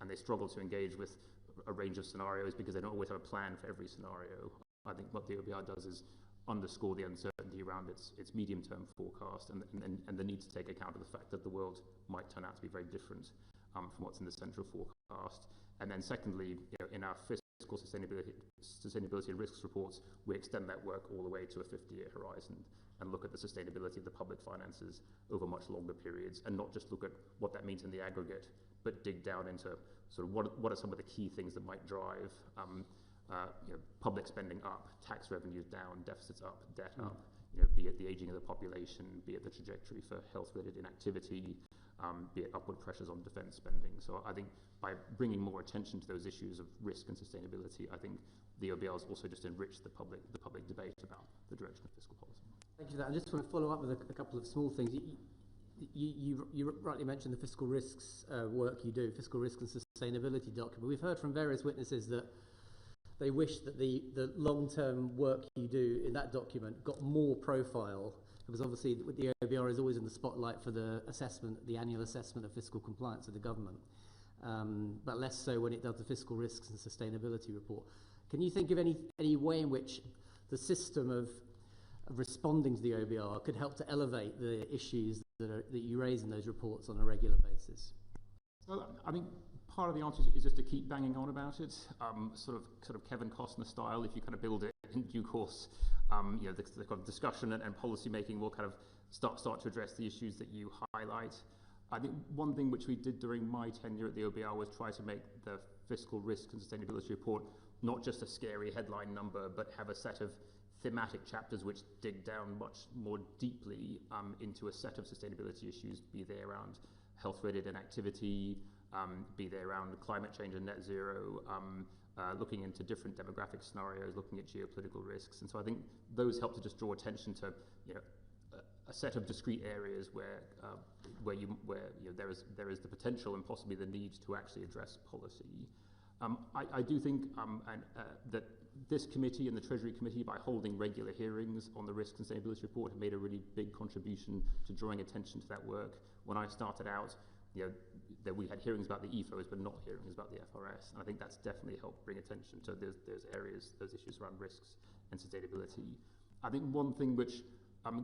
they struggle to engage with a range of scenarios because they don't always have a plan for every scenario. I think what the OBR does is underscore the uncertainty around its medium-term forecast and the need to take account of the fact that the world might turn out to be very different from what's in the central forecast. And then secondly, in our fiscal sustainability and risks reports, we extend that work all the way to a 50-year horizon and look at the sustainability of the public finances over much longer periods, and not just look at what that means in the aggregate, but dig down into sort of what are some of the key things that might drive public spending up, tax revenues down, deficits up, debt up, be it the aging of the population, be it the trajectory for health-related inactivity, be it upward pressures on defence spending. So I think by bringing more attention to those issues of risk and sustainability, I think the OBR has also just enriched the public debate about the direction of fiscal policy. Thank you for that. I just want to follow up with a couple of small things. You rightly mentioned the fiscal risks work you do, fiscal risk and sustainability document. We've heard from various witnesses that they wish that the long-term work you do in that document got more profile, because obviously the OBR is always in the spotlight for the annual assessment of fiscal compliance of the government, but less so when it does the fiscal risks and sustainability report. Can you think of any way in which the system of responding to the OBR could help to elevate the issues that you raise in those reports on a regular basis? Well, I think part of the answer is just to keep banging on about it, sort of Kevin Costner style. If you kind of build it in due course, the kind of discussion and policy making will kind of start to address the issues that you highlight. I think one thing which we did during my tenure at the OBR was try to make the fiscal risk and sustainability report not just a scary headline number, but have a set of thematic chapters which dig down much more deeply into a set of sustainability issues, be they around health-related inactivity, be they around climate change and net zero, looking into different demographic scenarios, looking at geopolitical risks. And so I think those help to just draw attention to a set of discrete areas where there is the potential and possibly the need to actually address policy. I do think that this committee and the Treasury Committee, by holding regular hearings on the Risk and Sustainability Report, have made a really big contribution to drawing attention to that work. When I started out, that we had hearings about the EFOs, but not hearings about the FRS. And I think that's definitely helped bring attention to those areas, those issues around risks and sustainability. I think one thing which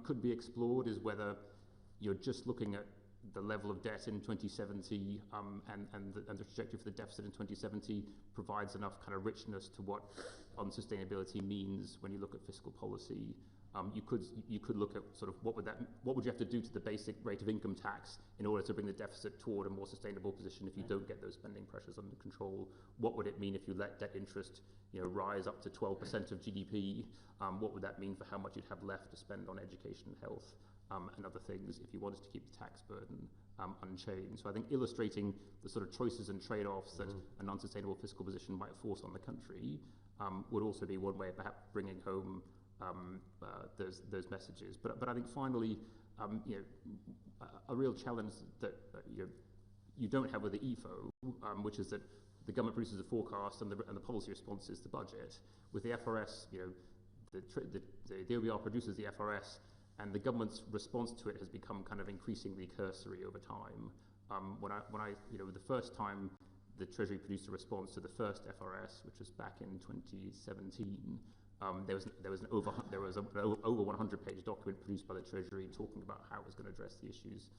could be explored is whether you're just looking at the level of debt in 2070 and the trajectory for the deficit in 2070 provides enough kind of richness to what unsustainability means when you look at fiscal policy. You could look at sort of what would you have to do to the basic rate of income tax in order to bring the deficit toward a more sustainable position if you don't get those spending pressures under control? What would it mean if you let debt interest rise up to 12% of GDP? What would that mean for how much you'd have left to spend on education and health and other things if you wanted to keep the tax burden unchanged? So I think illustrating the sort of choices and trade-offs that an unsustainable fiscal position might force on the country would also be one way of perhaps bringing home those messages. But I think finally, a real challenge that you don't have with the EFO, which is that the government produces a forecast and the policy response is the budget. With the FRS, the OBR produces the FRS, and the government's response to it has become kind of increasingly cursory over time. When I the first time the Treasury produced a response to the first FRS, which was back in 2017. There was an over 100-page document produced by the Treasury talking about how it was going to address the issues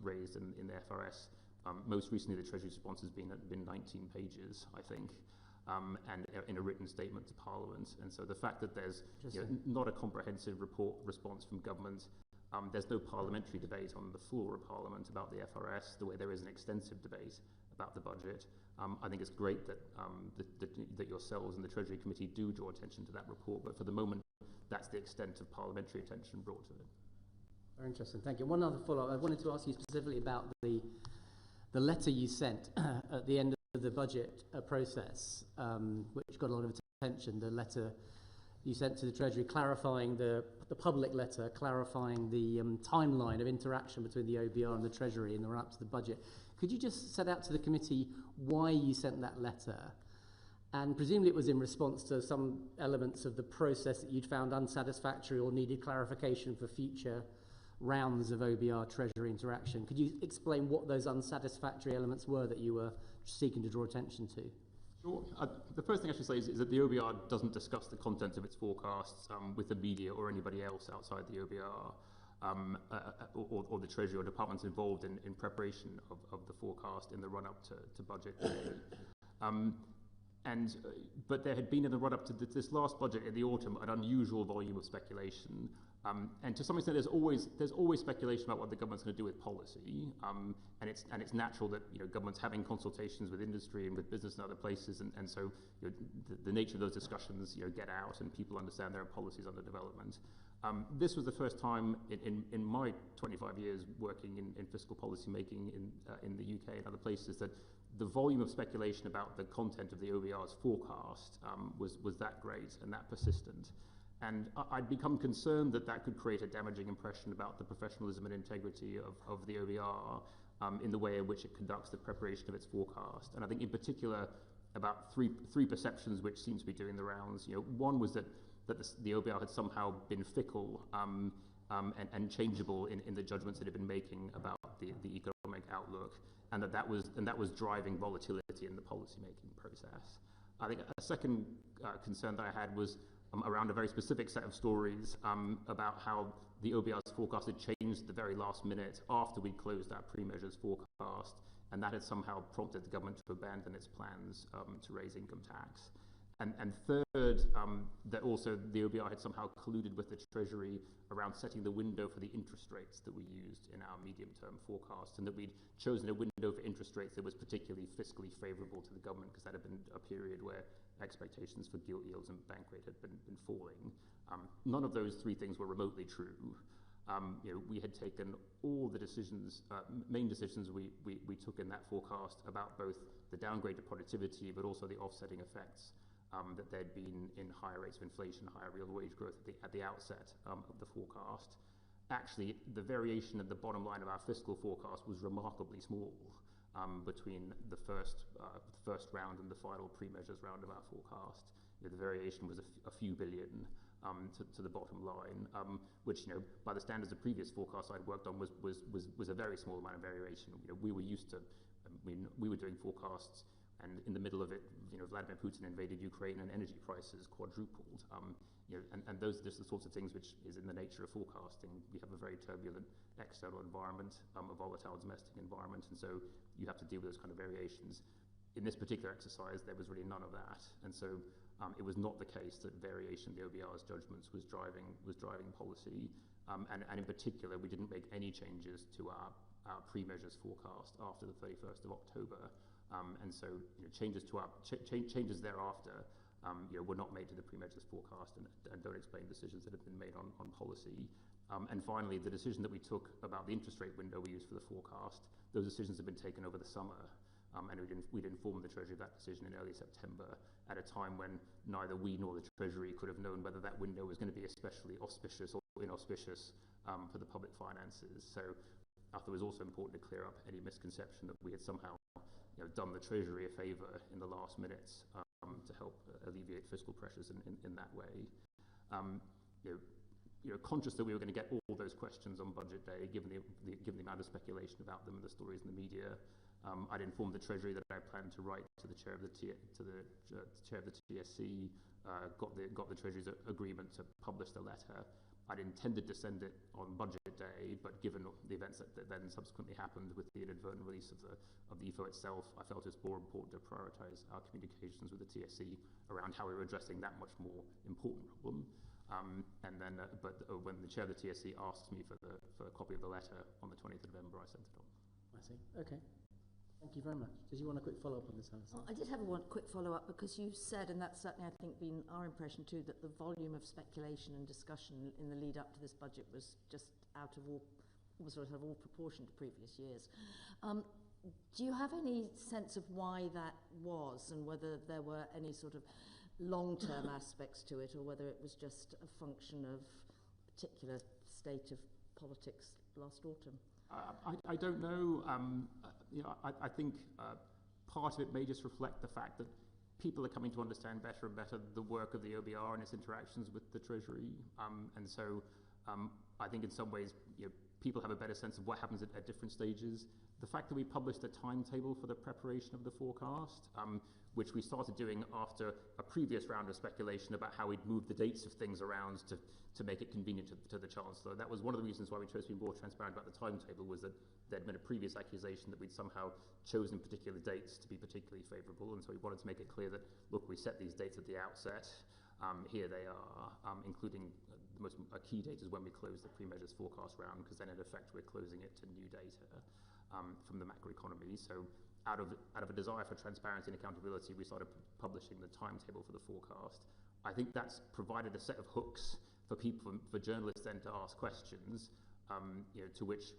raised in the FRS. Most recently, the Treasury response has been 19 pages, I think, and in a written statement to Parliament. And so the fact that there's not a comprehensive response from government, there's no parliamentary debate on the floor of Parliament about the FRS, the way there is an extensive debate about the budget. I think it's great that that yourselves and the Treasury Committee do draw attention to that report, but for the moment, that's the extent of parliamentary attention brought to it. Very interesting, thank you. One other follow-up. I wanted to ask you specifically about the letter you sent at the end of the budget process, which got a lot of attention. The letter you sent to the Treasury clarifying the public letter, clarifying the timeline of interaction between the OBR and the Treasury in the run-up to the budget. Could you just set out to the committee why you sent that letter? And presumably it was in response to some elements of the process that you'd found unsatisfactory or needed clarification for future rounds of OBR Treasury interaction. Could you explain what those unsatisfactory elements were that you were seeking to draw attention to? Sure. The first thing I should say is that the OBR doesn't discuss the content of its forecasts with the media or anybody else outside the OBR or the Treasury or departments involved in preparation of the forecast in the run-up to budget day. But there had been in the run-up to this last budget in the autumn an unusual volume of speculation. And to some extent, there's always speculation about what the government's going to do with policy, and it's natural that government's having consultations with industry and with business and other places, and so the nature of those discussions get out and people understand there are policies under development. This was the first time in my 25 years working in fiscal policy making in the UK and other places that the volume of speculation about the content of the OBR's forecast was that great and that persistent. And I'd become concerned that could create a damaging impression about the professionalism and integrity of the OBR in the way in which it conducts the preparation of its forecast. And I think in particular about three perceptions which seem to be doing the rounds. One was that the OBR had somehow been fickle and changeable in the judgments it had been making about the economic outlook, and that was driving volatility in the policy-making process. I think a second concern that I had was around a very specific set of stories about how the OBR's forecast had changed the very last minute after we'd closed our pre-measures forecast, and that had somehow prompted the government to abandon its plans to raise income tax. And third, that also the OBR had somehow colluded with the Treasury around setting the window for the interest rates that we used in our medium-term forecast, and that we'd chosen a window for interest rates that was particularly fiscally favourable to the government because that had been a period where expectations for gilt yields and bank rate had been falling. None of those three things were remotely true. We had taken all the decisions, main decisions we took in that forecast about both the downgrade to productivity but also the offsetting effects that there'd been in higher rates of inflation, higher real wage growth at the outset of the forecast. Actually, the variation at the bottom line of our fiscal forecast was remarkably small between the first round and the final pre-measures round of our forecast. The variation was a few billion to the bottom line, which by the standards of previous forecasts I'd worked on was a very small amount of variation. We were used to, we were doing forecasts, and in the middle of it, Vladimir Putin invaded Ukraine and energy prices quadrupled. And those are just the sorts of things which is in the nature of forecasting. We have a very turbulent external environment, a volatile domestic environment, and so you have to deal with those kind of variations. In this particular exercise, there was really none of that, and so it was not the case that variation in the OBR's judgments was driving policy, and in particular, we didn't make any changes to our pre-measures forecast after the 31st of October. And so changes thereafter were not made to the pre-measures forecast and don't explain decisions that have been made on policy. And finally, the decision that we took about the interest rate window we used for the forecast, those decisions have been taken over the summer, and we'd informed the Treasury of that decision in early September at a time when neither we nor the Treasury could have known whether that window was going to be especially auspicious or inauspicious for the public finances. So I thought it was also important to clear up any misconception that we had somehow done the Treasury a favour in the last minutes to help alleviate fiscal pressures in that way. Conscious that we were going to get all those questions on budget day, given the amount of speculation about them and the stories in the media, I'd informed the Treasury that I planned to write to the chair of the TSC, got the Treasury's agreement to publish the letter. I'd intended to send it on budget day, but given the events that then subsequently happened with the inadvertent release of the EFO itself, I felt it was more important to prioritise our communications with the TSC around how we were addressing that much more important problem. But when the chair of the TSC asked me for a copy of the letter on the 20th of November, I sent it on. I see. Okay. Thank you very much. Did you want a quick follow-up on this, Alison? Well, I did have one quick follow-up because you said, and that's certainly I think been our impression too, that the volume of speculation and discussion in the lead up to this budget was just out of all proportion to previous years. Do you have any sense of why that was, and whether there were any sort of long-term aspects to it, or whether it was just a function of a particular state of politics last autumn? I don't know. I think part of it may just reflect the fact that people are coming to understand better and better the work of the OBR and its interactions with the Treasury. And so I think in some ways, people have a better sense of what happens at different stages. The fact that we published a timetable for the preparation of the forecast, which we started doing after a previous round of speculation about how we'd move the dates of things around to make it convenient to the Chancellor. That was one of the reasons why we chose to be more transparent about the timetable, was that there'd been a previous accusation that we'd somehow chosen particular dates to be particularly favourable, and so we wanted to make it clear that, look, we set these dates at the outset. Here they are, including the most key date is when we close the pre-measures forecast round, because then in effect we're closing it to new data from the macroeconomy. So out of a desire for transparency and accountability, we started publishing the timetable for the forecast. I think that's provided a set of hooks for people, for journalists then to ask questions, to which,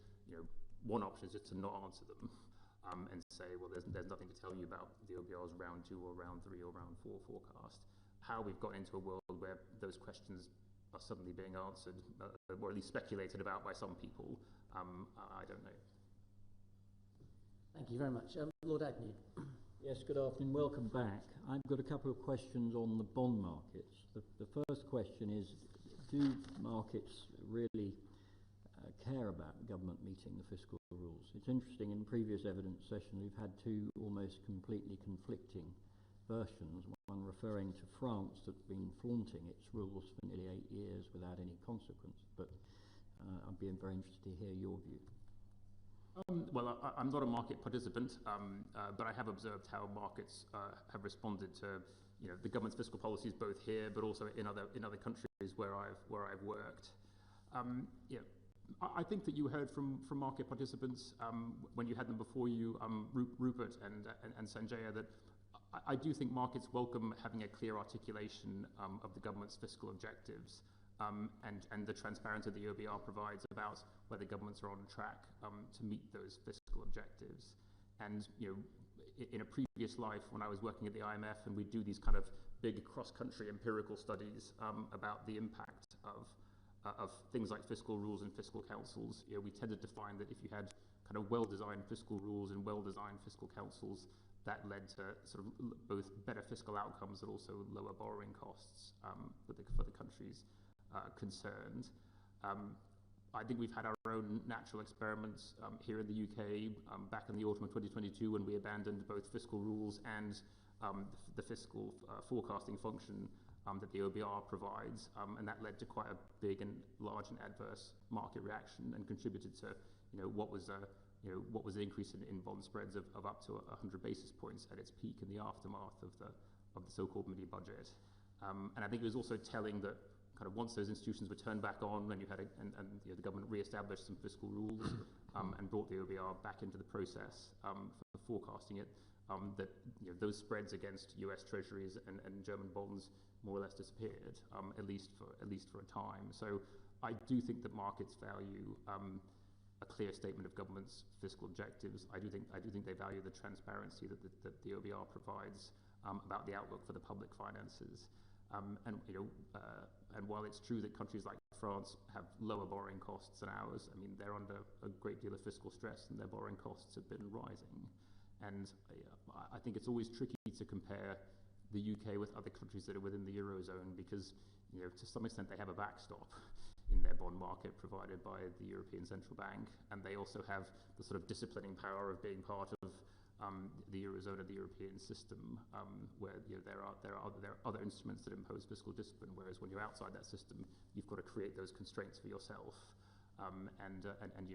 one option is just to not answer them and say, well, there's nothing to tell you about the OBR's round 2 or round 3 or round 4 forecast. How we've got into a world where those questions are suddenly being answered, or at least speculated about by some people, I don't know. Thank you very much. Lord Agnew. Yes, good afternoon. Welcome back. I've got a couple of questions on the bond markets. The first question is, do markets really care about government meeting the fiscal rules? It's interesting, in previous evidence sessions we've had two almost completely conflicting versions, one referring to France that's been flaunting its rules for nearly 8 years without any consequence, but I'd be very interested to hear your view. Well, I'm not a market participant, but I have observed how markets have responded to the government's fiscal policies, both here but also in other countries where I've worked. I think that you heard from market participants when you had them before you, Rupert and Sanjaya, that I do think markets welcome having a clear articulation of the government's fiscal objectives and the transparency the OBR provides about whether governments are on track to meet those fiscal objectives. And in a previous life, when I was working at the IMF, and we'd do these kind of big cross-country empirical studies about the impact of things like fiscal rules and fiscal councils, we tended to find that if you had kind of well-designed fiscal rules and well-designed fiscal councils, that led to sort of both better fiscal outcomes and also lower borrowing costs for the countries concerned. I think we've had our own natural experiments here in the UK back in the autumn of 2022, when we abandoned both fiscal rules and the fiscal forecasting function that the OBR provides, and that led to quite a big and large and adverse market reaction, and contributed to what was the increase in bond spreads of up to 100 basis points at its peak in the aftermath of the so-called mini budget. And I think it was also telling that kind of once those institutions were turned back on, and you had the government re-established some fiscal rules and brought the OBR back into the process for forecasting it, that those spreads against US Treasuries and German bonds more or less disappeared, at least for a time. So I do think that markets value a clear statement of government's fiscal objectives. I do think they value the transparency that the OBR provides about the outlook for the public finances. And while it's true that countries like France have lower borrowing costs than ours, I mean, they're under a great deal of fiscal stress, and their borrowing costs have been rising. And I think it's always tricky to compare the UK with other countries that are within the Eurozone, because to some extent they have a backstop in their bond market provided by the European Central Bank, and they also have the sort of disciplining power of being part of the Eurozone and the European system, where there are other instruments that impose fiscal discipline, whereas when you're outside that system, you've got to create those constraints for yourself. And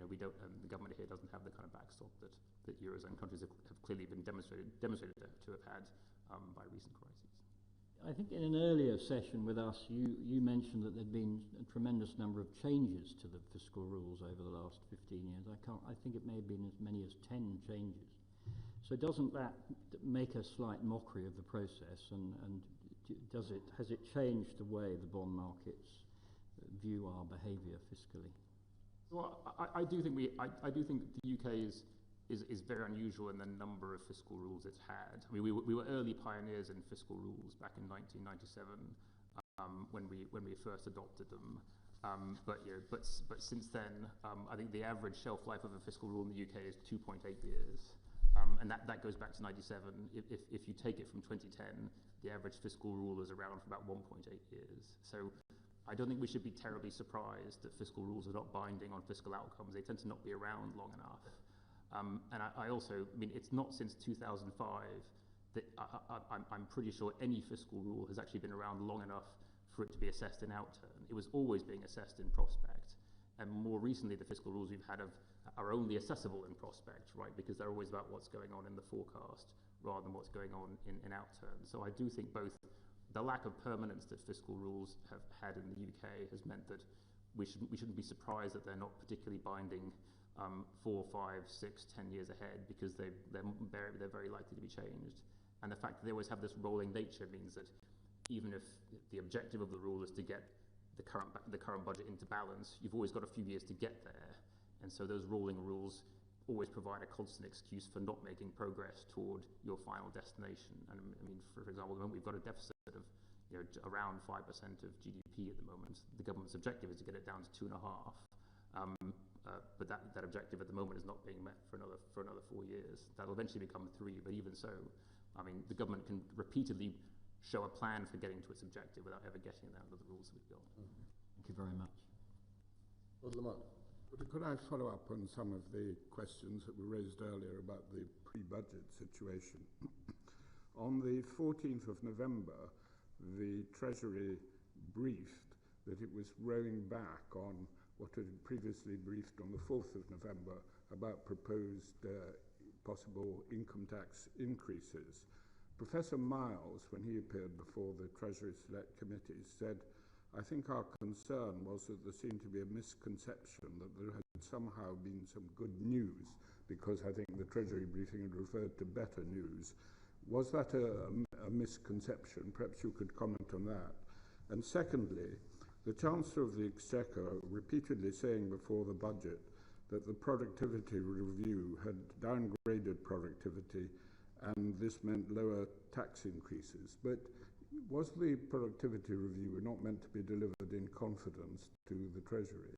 we don't. The government here doesn't have the kind of backstop that Eurozone countries have clearly been demonstrated to have had by recent crises. I think in an earlier session with us, you mentioned that there'd been a tremendous number of changes to the fiscal rules over the last 15 years. I think it may have been as many as 10 changes. So doesn't that make a slight mockery of the process, and has it changed the way the bond markets view our behaviour fiscally? Well, I do think the UK is very unusual in the number of fiscal rules it's had. I mean, we were early pioneers in fiscal rules back in 1997 when we first adopted them. But since then, I think the average shelf life of a fiscal rule in the UK is 2.8 years. And that goes back to 97. If you take it from 2010, the average fiscal rule is around for about 1.8 years. So I don't think we should be terribly surprised that fiscal rules are not binding on fiscal outcomes. They tend to not be around long enough. And I also, I mean, it's not since 2005 that I'm pretty sure any fiscal rule has actually been around long enough for it to be assessed in outturn. It was always being assessed in prospect. And more recently, the fiscal rules we've had are only assessable in prospect, right? Because they're always about what's going on in the forecast rather than what's going on in outturn. So I do think both the lack of permanence that fiscal rules have had in the UK has meant that we shouldn't be surprised that they're not particularly binding 4, 5, 6, 10 years ahead, because they're very likely to be changed. And the fact that they always have this rolling nature means that even if the objective of the rule is to get the current budget into balance, you've always got a few years to get there. And so those rolling rules always provide a constant excuse for not making progress toward your final destination. And I mean, for example, at the moment we've got a deficit of around 5% of GDP at the moment. The government's objective is to get it down to 2.5%. But that objective at the moment is not being met for another 4 years. That'll eventually become 3, but even so, I mean, the government can repeatedly show a plan for getting to its objective without ever getting there under the rules that we've got. Thank you very much. Lord Lamont. Could I follow up on some of the questions that were raised earlier about the pre-budget situation? On the 14th of November, the Treasury briefed that it was rowing back on what it had previously briefed on the 4th of November about proposed possible income tax increases. Professor Miles, when he appeared before the Treasury Select Committee, said, "I think our concern was that there seemed to be a misconception that there had somehow been some good news, because I think the Treasury briefing had referred to better news." Was that a misconception? Perhaps you could comment on that. And secondly, the Chancellor of the Exchequer repeatedly saying before the budget that the productivity review had downgraded productivity, and this meant lower tax increases. But was the productivity review not meant to be delivered in confidence to the Treasury?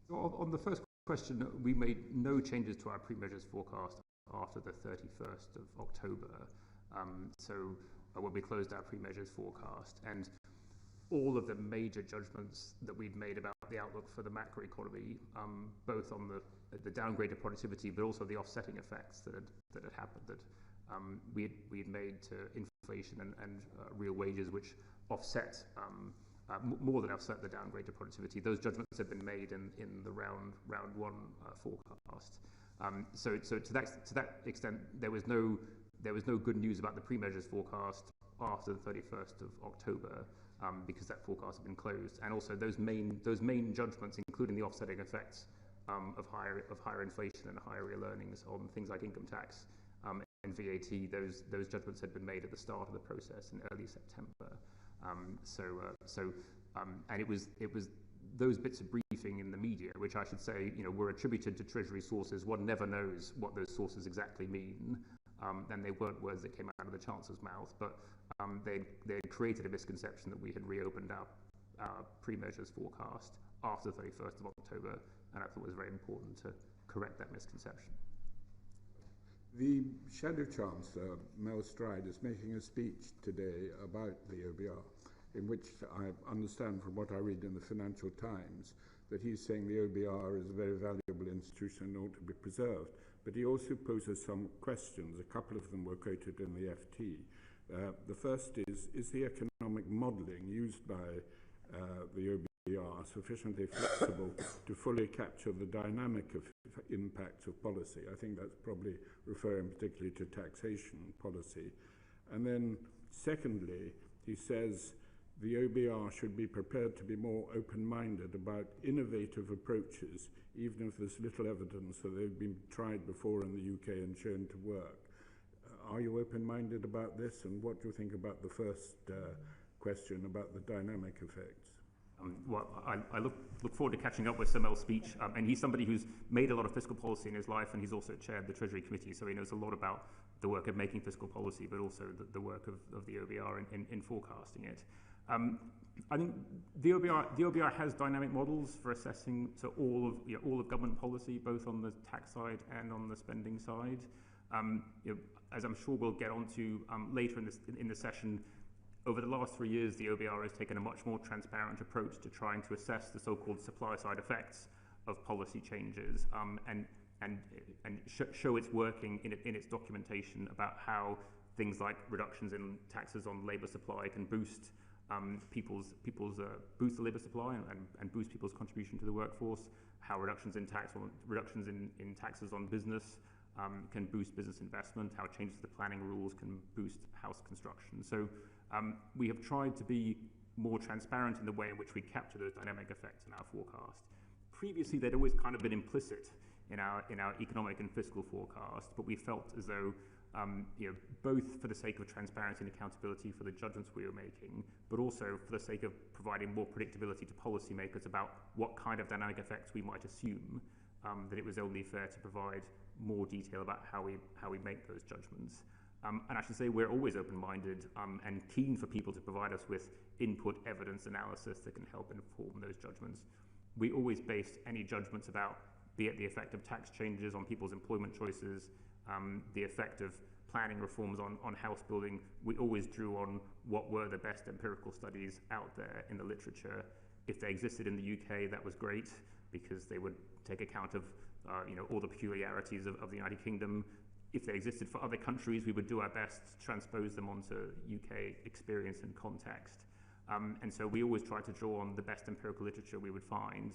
On the first question, we made no changes to our pre-measures forecast after the 31st of October. So when we closed our pre-measures forecast, and all of the major judgments that we'd made about the outlook for the macroeconomy, both on the downgraded productivity, but also the offsetting effects that had happened, that we had made to inflation and real wages, which offset more than offset the downgraded productivity. Those judgments had been made in the round one forecast. So to that extent, there was no good news about the pre-measures forecast after the 31st of October. Because that forecast had been closed, and also those main judgments, including the offsetting effects of higher inflation and higher real earnings on things like income tax and VAT, those judgments had been made at the start of the process in early September. And it was those bits of briefing in the media, which I should say, were attributed to Treasury sources. One never knows what those sources exactly mean. And they weren't words that came out of the Chancellor's mouth, but they created a misconception that we had reopened our pre-measures forecast after the 31st of October, and I thought it was very important to correct that misconception. The Shadow Chancellor, Mel Stride, is making a speech today about the OBR, in which I understand from what I read in the Financial Times that he's saying the OBR is a very valuable institution and ought to be preserved. But he also poses some questions. A couple of them were quoted in the FT. The first is the economic modelling used by the OBR sufficiently flexible to fully capture the dynamic of impacts of policy? I think that's probably referring particularly to taxation policy. And then secondly, he says the OBR should be prepared to be more open-minded about innovative approaches, even if there's little evidence that they've been tried before in the UK and shown to work. Are you open-minded about this? And what do you think about the first question about the dynamic effects? Well, I look forward to catching up with Sir Mel's speech. And he's somebody who's made a lot of fiscal policy in his life, and he's also chaired the Treasury Committee, so he knows a lot about the work of making fiscal policy, but also the work of the OBR in forecasting it. I think the OBR has dynamic models for assessing all of government policy, both on the tax side and on the spending side. As I'm sure we'll get onto later in the session, Over the last 3 years, the OBR has taken a much more transparent approach to trying to assess the so-called supply-side effects of policy changes and show its working in its documentation about how things like reductions in taxes on labour supply can boost boost the labour supply and boost people's contribution to the workforce. How reductions in taxes on business can boost business investment. How changes to the planning rules can boost house construction. So we have tried to be more transparent in the way in which we capture those dynamic effects in our forecast. Previously, they'd always kind of been implicit in our economic and fiscal forecast, but we felt as though both for the sake of transparency and accountability for the judgments we were making, but also for the sake of providing more predictability to policymakers about what kind of dynamic effects we might assume, that it was only fair to provide more detail about how we make those judgments. And I should say we're always open-minded and keen for people to provide us with input, evidence, analysis that can help inform those judgments. We always based any judgments about, be it the effect of tax changes on people's employment choices, the effect of planning reforms on house building, we always drew on what were the best empirical studies out there in the literature. If they existed in the UK, that was great, because they would take account of all the peculiarities of the United Kingdom. If they existed for other countries, we would do our best to transpose them onto UK experience and context. And so we always tried to draw on the best empirical literature we would find.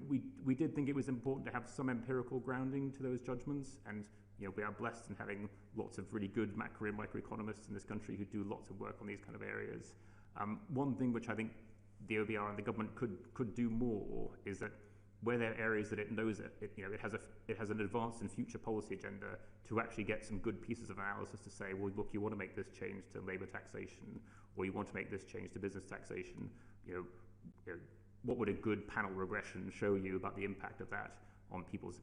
We did think it was important to have some empirical grounding to those judgments, and we are blessed in having lots of really good macro and microeconomists in this country who do lots of work on these kind of areas. One thing which I think the OBR and the government could do more is that where there are areas that it knows it has an advanced and future policy agenda, to actually get some good pieces of analysis to say, well, look, you want to make this change to labour taxation, or you want to make this change to business taxation. What would a good panel regression show you about the impact of that on people's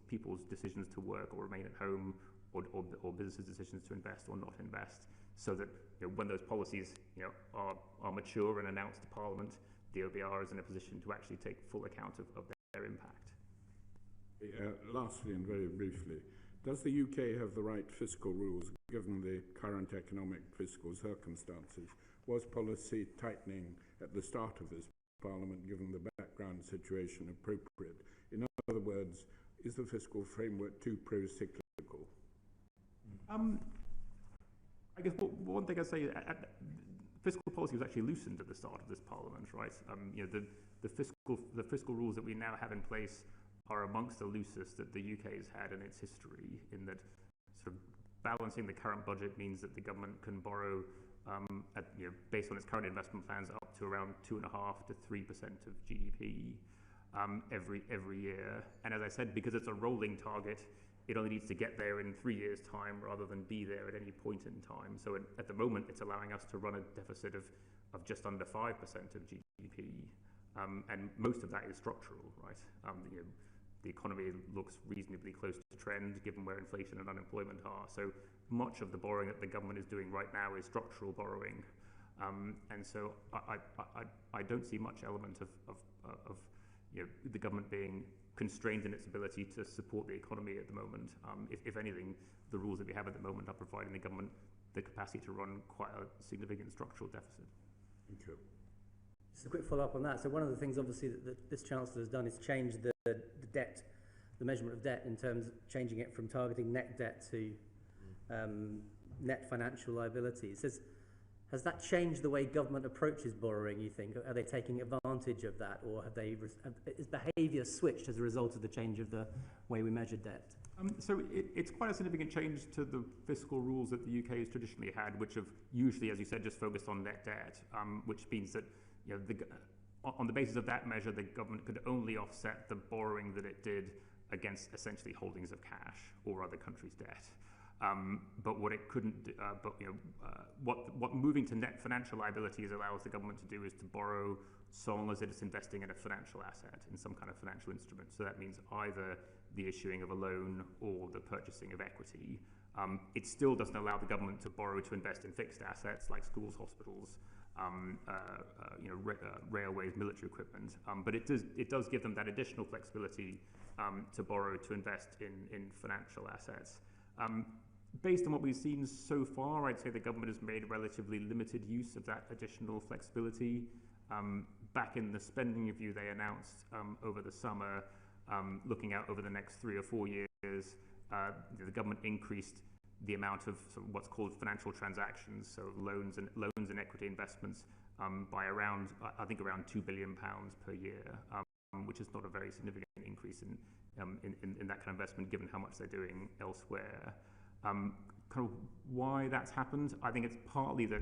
decisions to work or remain at home, or businesses' decisions to invest or not invest, so that when those policies are mature and announced to Parliament, the OBR is in a position to actually take full account of their impact. Lastly, and very briefly, does the UK have the right fiscal rules given the current economic fiscal circumstances? Was policy tightening at the start of this Parliament, given the background situation, appropriate? In other words, is the fiscal framework too pro-cyclical? I guess one thing I'd say, fiscal policy was actually loosened at the start of this Parliament, right? The fiscal rules that we now have in place are amongst the loosest that the UK has had in its history, in that sort of balancing the current budget means that the government can borrow based on its current investment plans up to around 2.5% to 3% of GDP every year. And as I said, because it's a rolling target, it only needs to get there in 3 years' time rather than be there at any point in time. So at the moment, it's allowing us to run a deficit of just under 5% of GDP. And most of that is structural, right? The economy looks reasonably close to trend given where inflation and unemployment are. So much of the borrowing that the government is doing right now is structural borrowing. And so I don't see much element of the government being constrained in its ability to support the economy at the moment. If anything, the rules that we have at the moment are providing the government the capacity to run quite a significant structural deficit. Thank you. Just a quick follow-up on that. So one of the things, obviously, that this Chancellor has done is change the debt, the measurement of debt, in terms of changing it from targeting net debt to net financial liabilities. Has that changed the way government approaches borrowing, you think? Are they taking advantage of that, or is behaviour switched as a result of the change of the way we measure debt? So it's quite a significant change to the fiscal rules that the UK has traditionally had, which have usually, as you said, just focused on net debt, which means that on the basis of that measure, the government could only offset the borrowing that it did against essentially holdings of cash or other countries' debt. But what it couldn't, what moving to net financial liabilities allows the government to do is to borrow so long as it is investing in a financial asset, in some kind of financial instrument. So that means either the issuing of a loan or the purchasing of equity. It still doesn't allow the government to borrow to invest in fixed assets like schools, hospitals, railways, military equipment. But it does give them that additional flexibility to borrow to invest in financial assets. Based on what we've seen so far, I'd say the government has made relatively limited use of that additional flexibility. Back in the spending review they announced over the summer, looking out over the next 3 or 4 years, the government increased the amount of what's called financial transactions, so loans and equity investments, by around around £2 billion per year, which is not a very significant increase in that kind of investment given how much they're doing elsewhere. Kind of why that's happened, I think it's partly that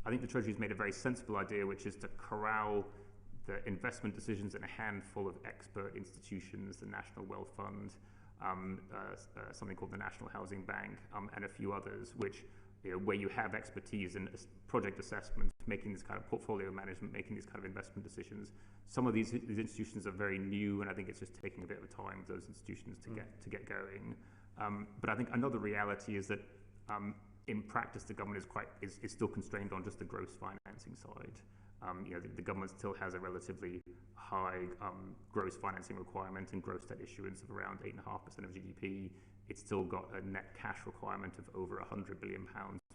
I think the Treasury's made a very sensible idea, which is to corral the investment decisions in a handful of expert institutions, the National Wealth Fund, something called the National Housing Bank, and a few others, which, where you have expertise in project assessment, making this kind of portfolio management, making these kind of investment decisions. Some of these institutions are very new, and I think it's just taking a bit of time for those institutions to get going. But I think another reality is that in practice, the government is still constrained on just the gross financing side. The government still has a relatively high gross financing requirement and gross debt issuance of around 8.5% of GDP. It's still got a net cash requirement of over £100 billion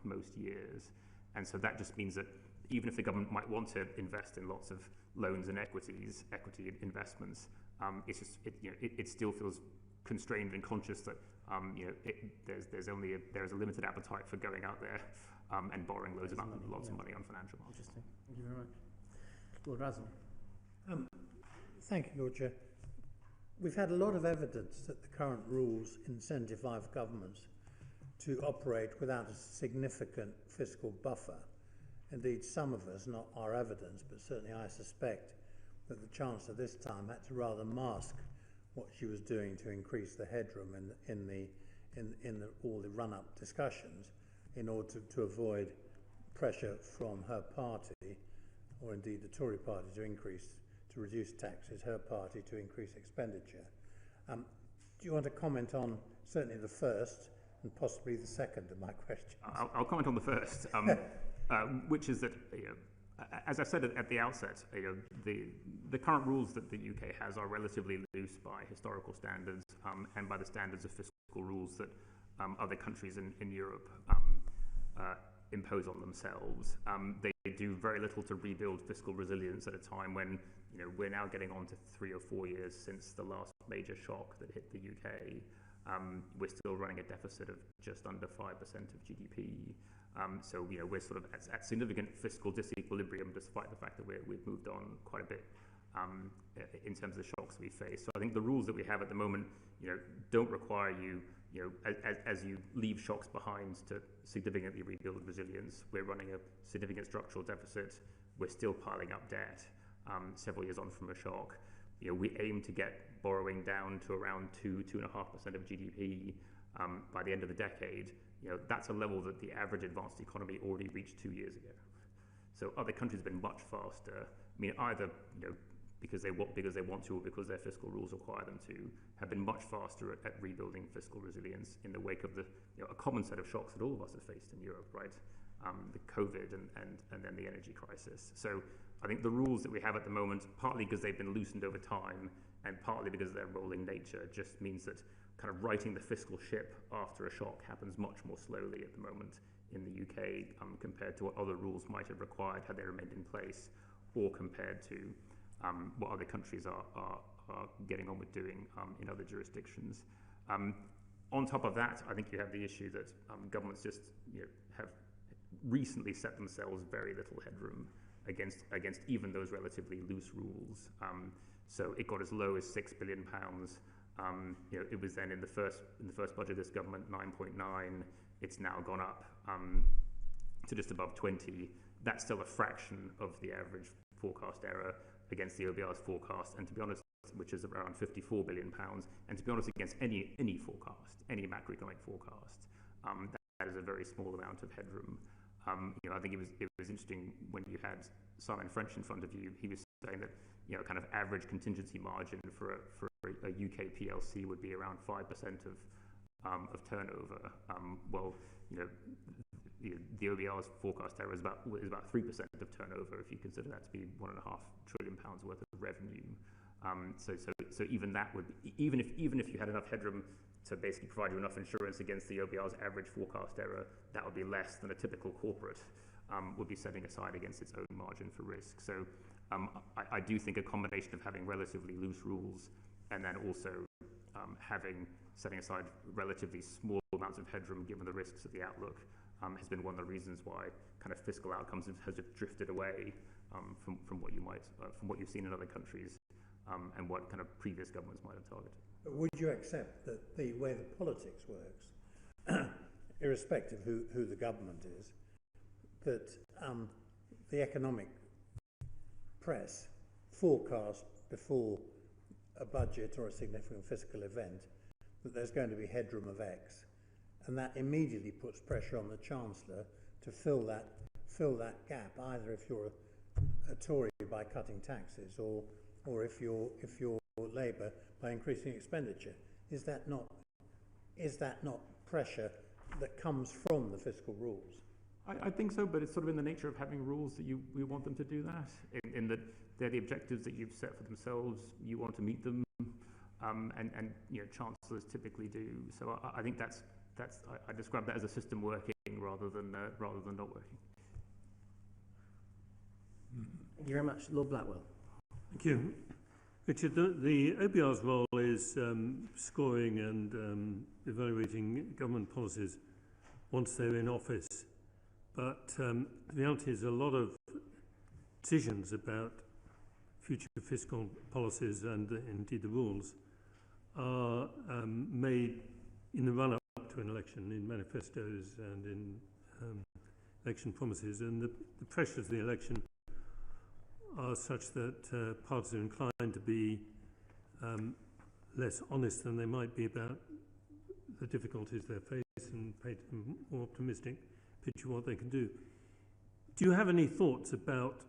most years. And so that just means that even if the government might want to invest in lots of loans and equity investments, it still feels constrained and conscious that there's a limited appetite for going out there and borrowing lots of money on financial markets. Interesting. Thank you very much. Lord Razzle. Thank you, Lord Chair. We've had a lot of evidence that the current rules incentivise governments to operate without a significant fiscal buffer. Indeed, some of us, not our evidence, but certainly I suspect that the Chancellor this time had to rather mask what she was doing to increase the headroom in all the run-up discussions in order to avoid pressure from her party, or indeed the Tory party, to reduce taxes, her party to increase expenditure. Do you want to comment on certainly the first and possibly the second of my questions? I'll comment on the first, which is that, as I said at the outset, the current rules that the UK has are relatively loose by historical standards and by the standards of fiscal rules that other countries in Europe impose on themselves. They do very little to rebuild fiscal resilience at a time when we're now getting on to 3 or 4 years since the last major shock that hit the UK. We're still running a deficit of just under 5% of GDP. So we're sort of at significant fiscal disequilibrium, despite the fact that we've moved on quite a bit in terms of the shocks we face. So I think the rules that we have at the moment, don't require you, as you leave shocks behind, to significantly rebuild resilience. We're running a significant structural deficit. We're still piling up debt several years on from a shock. We aim to get borrowing down to around 2.5% of GDP by the end of the decade. That's a level that the average advanced economy already reached 2 years ago. So other countries have been much faster. I mean, either because they want to, or because their fiscal rules require them to, have been much faster at rebuilding fiscal resilience in the wake of a common set of shocks that all of us have faced in Europe, right? The COVID and then the energy crisis. So I think the rules that we have at the moment, partly because they've been loosened over time, and partly because of their rolling nature, just means that kind of righting the fiscal ship after a shock happens much more slowly at the moment in the UK compared to what other rules might have required had they remained in place, or compared to what other countries are getting on with doing in other jurisdictions. On top of that, I think you have the issue that governments just have recently set themselves very little headroom against even those relatively loose rules. So it got as low as £6 billion. It was then in the first budget of this government 9.9. It's now gone up to just above 20. That's still a fraction of the average forecast error against the OBR's forecast, and to be honest, which is around £54 billion, and to be honest, against any forecast, any macroeconomic forecast, that is a very small amount of headroom. I think it was interesting when you had Simon French in front of you. He was saying that kind of average contingency margin for a UK PLC would be around 5% of turnover. The OBR's forecast error is about 3% of turnover if you consider that to be £1.5 trillion worth of revenue. So even that would be, even if you had enough headroom to basically provide you enough insurance against the OBR's average forecast error, that would be less than a typical corporate would be setting aside against its own margin for risk. So I do think a combination of having relatively loose rules and then also setting aside relatively small amounts of headroom given the risks of the outlook has been one of the reasons why kind of fiscal outcomes has drifted away from what you've seen in other countries and what kind of previous governments might have targeted. But would you accept that the way the politics works, irrespective of who the government is, that the economic press forecast before a budget or a significant fiscal event that there's going to be headroom of X, and that immediately puts pressure on the Chancellor to fill that gap, either if you're a Tory by cutting taxes or if you're Labour by increasing expenditure? Is that not pressure that comes from the fiscal rules? I think so, but it's sort of in the nature of having rules that we want them to do that, in that they're the objectives that you've set for themselves, you want to meet them, and chancellors typically do. So I think that's I describe that as a system working rather than not working. Thank you very much. Lord Blackwell. Thank you. Richard, the OBR's role is scoring and evaluating government policies once they're in office. But the reality is a lot of decisions about future fiscal policies and indeed the rules are made in the run-up to an election, in manifestos and in election promises. And the pressures of the election are such that parties are inclined to be less honest than they might be about the difficulties they face and paint a more optimistic picture of what they can do. Do you have any thoughts about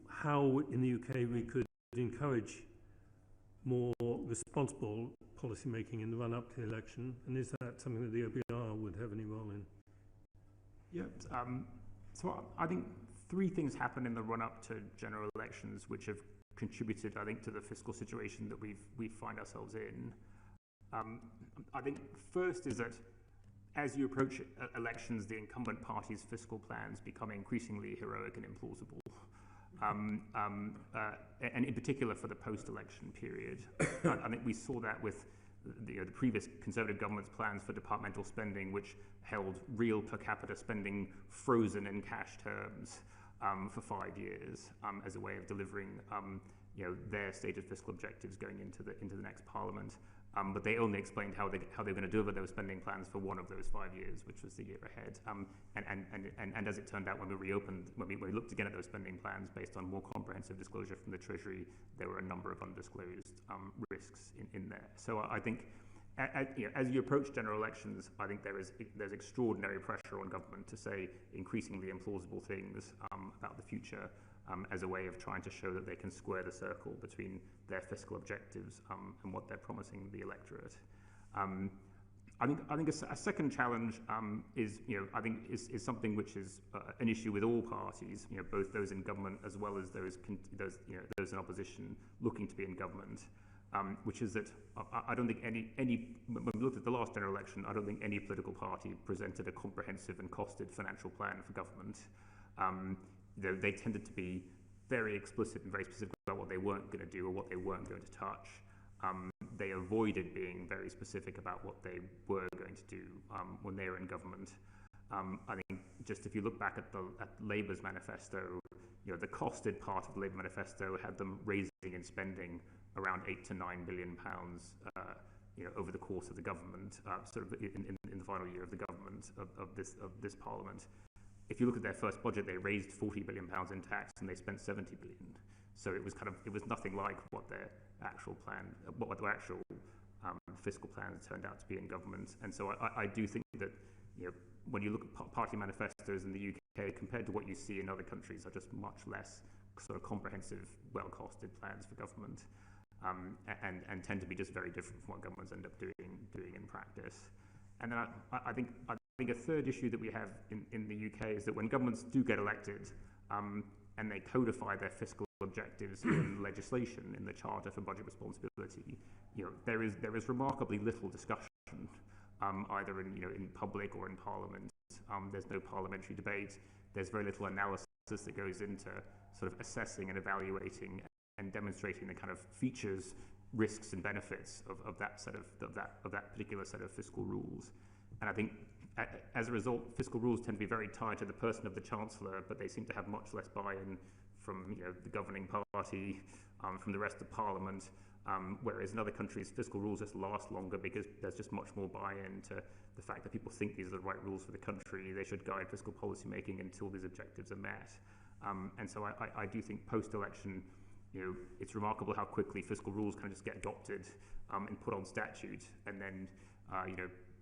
how in the UK we could encourage more responsible policy making in the run-up to the election? And is that something that the OBR would have any role in? Yeah, so I think three things happen in the run-up to general elections which have contributed, I think, to the fiscal situation that we find ourselves in. I think first is that as you approach elections, the incumbent party's fiscal plans become increasingly heroic and implausible. And in particular for the post-election period. I think we saw that with the previous Conservative government's plans for departmental spending, which held real per capita spending frozen in cash terms for 5 years as a way of delivering their stated fiscal objectives going into the next Parliament. But they only explained how they were going to deliver those spending plans for one of those 5 years, which was the year ahead. And as it turned out, when we looked again at those spending plans based on more comprehensive disclosure from the Treasury, there were a number of undisclosed risks in there. So I think as you approach general elections, I think there's extraordinary pressure on government to say increasingly implausible things about the future as a way of trying to show that they can square the circle between their fiscal objectives and what they're promising the electorate. I think a second challenge is something which is an issue with all parties, both those in government as well as those in opposition looking to be in government. Which is that I don't think when we looked at the last general election, I don't think any political party presented a comprehensive and costed financial plan for government. They tended to be very explicit and very specific about what they weren't going to do or what they weren't going to touch. They avoided being very specific about what they were going to do when they were in government. I think just if you look back at Labour's manifesto, the costed part of the Labour manifesto had them raising and spending around £8 to £9 billion over the course of the government, sort of in the final year of the government of this Parliament. If you look at their first budget, they raised £40 billion in tax and they spent £70 billion. So it was nothing like what their actual fiscal plans turned out to be in government. And so I do think that when you look at party manifestos in the UK compared to what you see in other countries, are just much less sort of comprehensive, well-costed plans for government. And tend to be just very different from what governments end up doing in practice. And then I think a third issue that we have in the UK is that when governments do get elected and they codify their fiscal objectives in legislation, in the Charter for Budget Responsibility, there is remarkably little discussion, either in public or in Parliament. There's no parliamentary debate. There's very little analysis that goes into sort of assessing and evaluating and demonstrating the kind of features, risks, and benefits of that particular set of fiscal rules. And I think, as a result, fiscal rules tend to be very tied to the person of the Chancellor, but they seem to have much less buy-in from the governing party, from the rest of Parliament. Whereas in other countries, fiscal rules just last longer because there's just much more buy-in to the fact that people think these are the right rules for the country. They should guide fiscal policy making until these objectives are met. And so I do think post-election, it's remarkable how quickly fiscal rules kind of just get adopted and put on statute, and then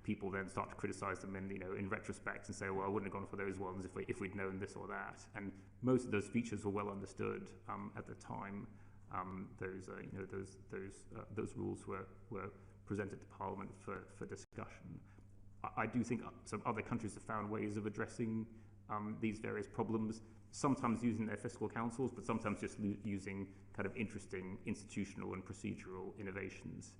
people then start to criticise them in retrospect and say, well, I wouldn't have gone for those ones if we'd known this or that. And most of those features were well understood at the time. Those rules were presented to Parliament for discussion. I do think some other countries have found ways of addressing these various problems, sometimes using their fiscal councils, but sometimes just using kind of interesting institutional and procedural innovations.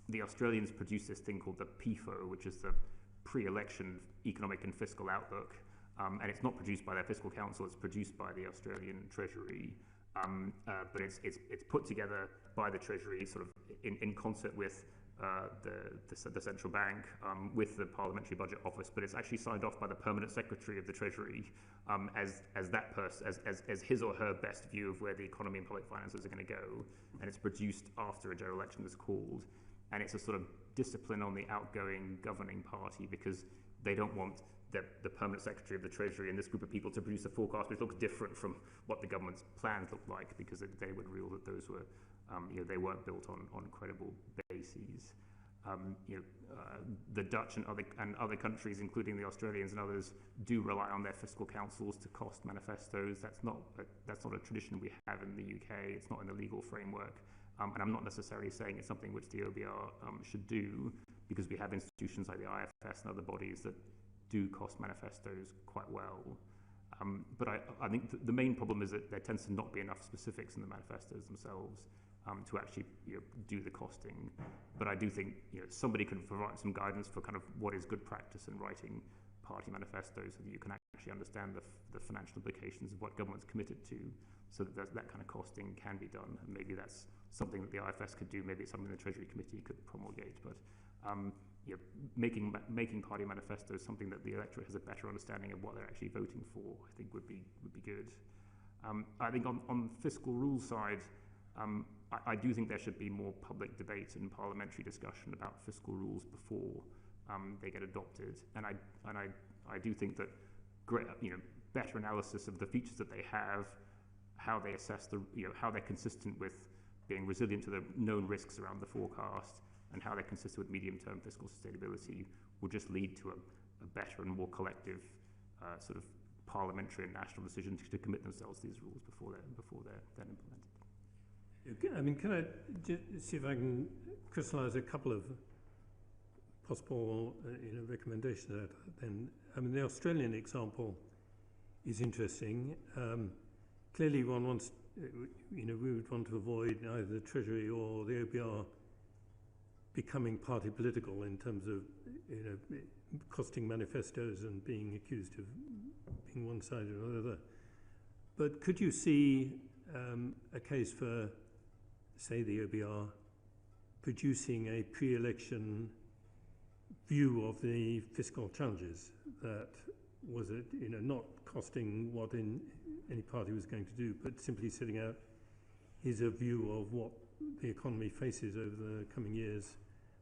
The Australians produced this thing called the PFO, which is the Pre-Election Economic and Fiscal Outlook, and it's not produced by their fiscal council, it's produced by the Australian Treasury. But it's put together by the Treasury, sort of in concert with the central bank, with the Parliamentary Budget Office. But it's actually signed off by the Permanent Secretary of the Treasury as that person, as his or her best view of where the economy and public finances are going to go. And it's produced after a general election was called. And it's a sort of discipline on the outgoing governing party because they don't want the Permanent Secretary of the Treasury and this group of people to produce a forecast which looks different from what the government's plans look like, because they would rule that those were, they weren't built on credible bases. The Dutch and other countries, including the Australians and others, do rely on their fiscal councils to cost manifestos. That's not a tradition we have in the UK. It's not in the legal framework, and I'm not necessarily saying it's something which the OBR should do, because we have institutions like the IFS and other bodies that do cost manifestos quite well. But I think the main problem is that there tends to not be enough specifics in the manifestos themselves to actually do the costing. But I do think somebody could provide some guidance for kind of what is good practice in writing party manifestos, so that you can actually understand the financial implications of what government's committed to, so that that kind of costing can be done. And maybe that's something that the IFS could do. Maybe it's something the Treasury Committee could promulgate. But making party manifestos something that the electorate has a better understanding of what they're actually voting for, I think would be good. I think on fiscal rules side, I do think there should be more public debate and parliamentary discussion about fiscal rules before they get adopted. And I do think that better analysis of the features that they have, how they assess how they're consistent with being resilient to the known risks around the forecast, and how they're consistent with medium-term fiscal sustainability will just lead to a better and more collective sort of parliamentary and national decision to commit themselves to these rules before they're then implemented. I mean, can I see if I can crystallise a couple of possible recommendations? Then, I mean, the Australian example is interesting. Clearly, one wants, we would want to avoid either the Treasury or the OBR becoming party political in terms of costing manifestos and being accused of being one-sided or the other. But could you see a case for, say, the OBR producing a pre-election view of the fiscal challenges that was not costing what any party was going to do, but simply setting out his view of what the economy faces over the coming years,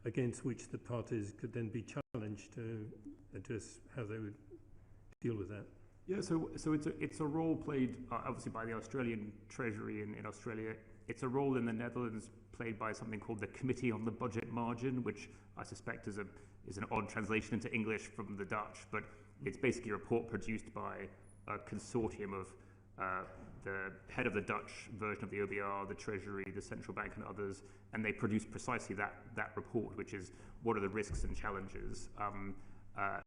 against which the parties could then be challenged to address how they would deal with that? Yeah, so it's a role played obviously by the Australian Treasury in Australia. It's a role in the Netherlands played by something called the Committee on the Budget Margin, which I suspect is an odd translation into English from the Dutch, but it's basically a report produced by a consortium of the head of the Dutch version of the OBR, the Treasury, the Central Bank and others, and they produce precisely that report, which is what are the risks and challenges that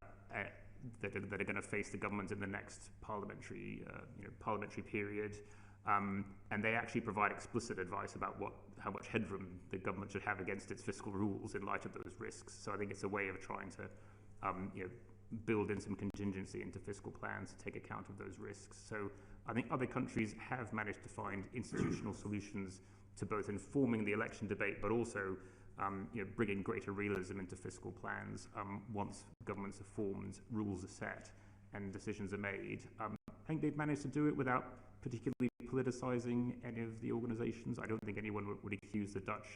are going to face the government in the next parliamentary period. And they actually provide explicit advice about how much headroom the government should have against its fiscal rules in light of those risks. So I think it's a way of trying to build in some contingency into fiscal plans to take account of those risks. So I think other countries have managed to find institutional solutions to both informing the election debate, but also bringing greater realism into fiscal plans once governments are formed, rules are set, and decisions are made. I think they've managed to do it without particularly politicizing any of the organizations. I don't think anyone would accuse the Dutch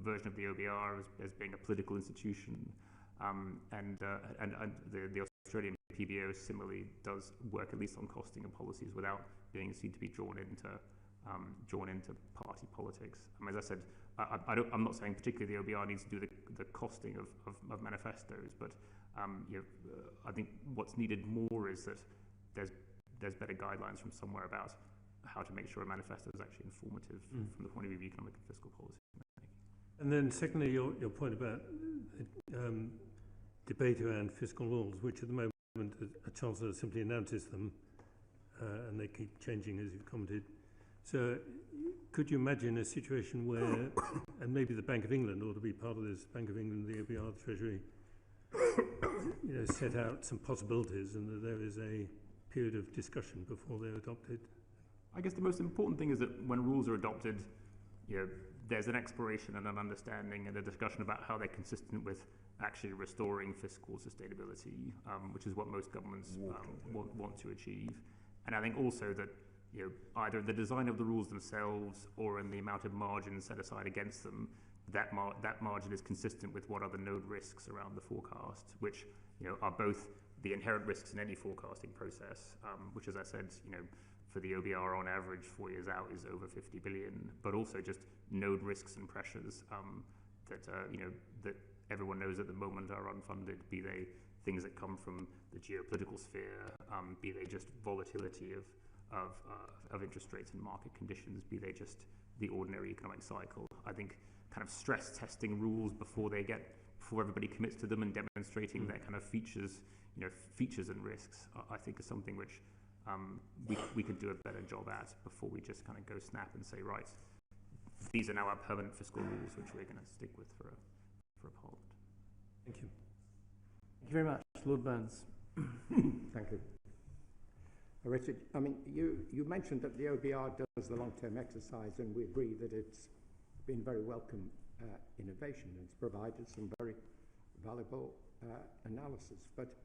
version of the OBR as being a political institution. And the Australian PBO similarly does work at least on costing and policies without being seen to be drawn into party politics. As I said, I'm not saying particularly the OBR needs to do the costing of manifestos, but I think what's needed more is that there's better guidelines from somewhere about how to make sure a manifesto is actually informative from the point of view of economic and fiscal policy making. And then secondly, your point about debate around fiscal rules, which at the moment a Chancellor simply announces them and they keep changing, as you've commented. So could you imagine a situation where, and maybe the Bank of England ought to be part of this, Bank of England, the OBR, the Treasury, set out some possibilities and that there is a period of discussion before they're adopted? I guess the most important thing is that when rules are adopted, there's an exploration and an understanding and a discussion about how they're consistent with actually restoring fiscal sustainability, which is what most governments want to achieve. And I think also that either the design of the rules themselves or in the amount of margin set aside against them, that margin is consistent with what are the known risks around the forecast, which are both the inherent risks in any forecasting process, which, as I said, for the OBR on average 4 years out is over 50 billion, but also just known risks and pressures that everyone knows at the moment are unfunded, be they things that come from the geopolitical sphere, be they just volatility of interest rates and market conditions, be they just the ordinary economic cycle. I think kind of stress testing rules before everybody commits to them and demonstrating their kind of features and risks, I think is something which we could do a better job at before we just kind of go snap and say, right, these are now our permanent fiscal rules, which we're going to stick with for a parliament. Thank you. Thank you very much, Lord Burns. Thank you. Richard, you mentioned that the OBR does the long-term exercise, and we agree that it's been very welcome innovation, and it's provided some very valuable analysis. But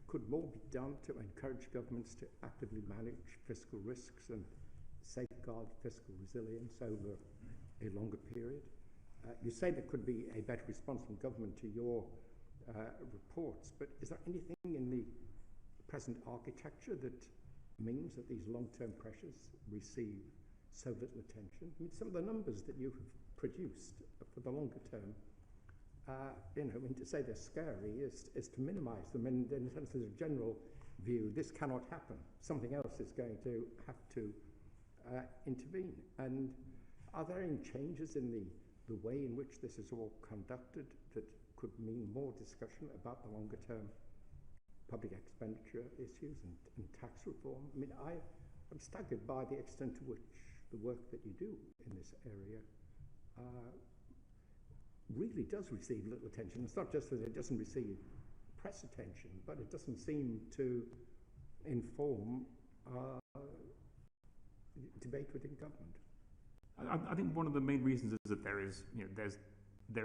could more be done to encourage governments to actively manage fiscal risks and safeguard fiscal resilience over a longer period? You say there could be a better response from government to your reports, but is there anything in the present architecture that means that these long-term pressures receive so little attention? Some of the numbers that you have produced for the longer term, to say they're scary is to minimize them, and in a sense there's a general view, this cannot happen. Something else is going to have to intervene. And are there any changes in the way in which this is all conducted that could mean more discussion about the longer term public expenditure issues and tax reform? I'm staggered by the extent to which the work that you do in this area really does receive little attention. It's not just that it doesn't receive press attention, but it doesn't seem to inform debate within government. I think one of the main reasons is that there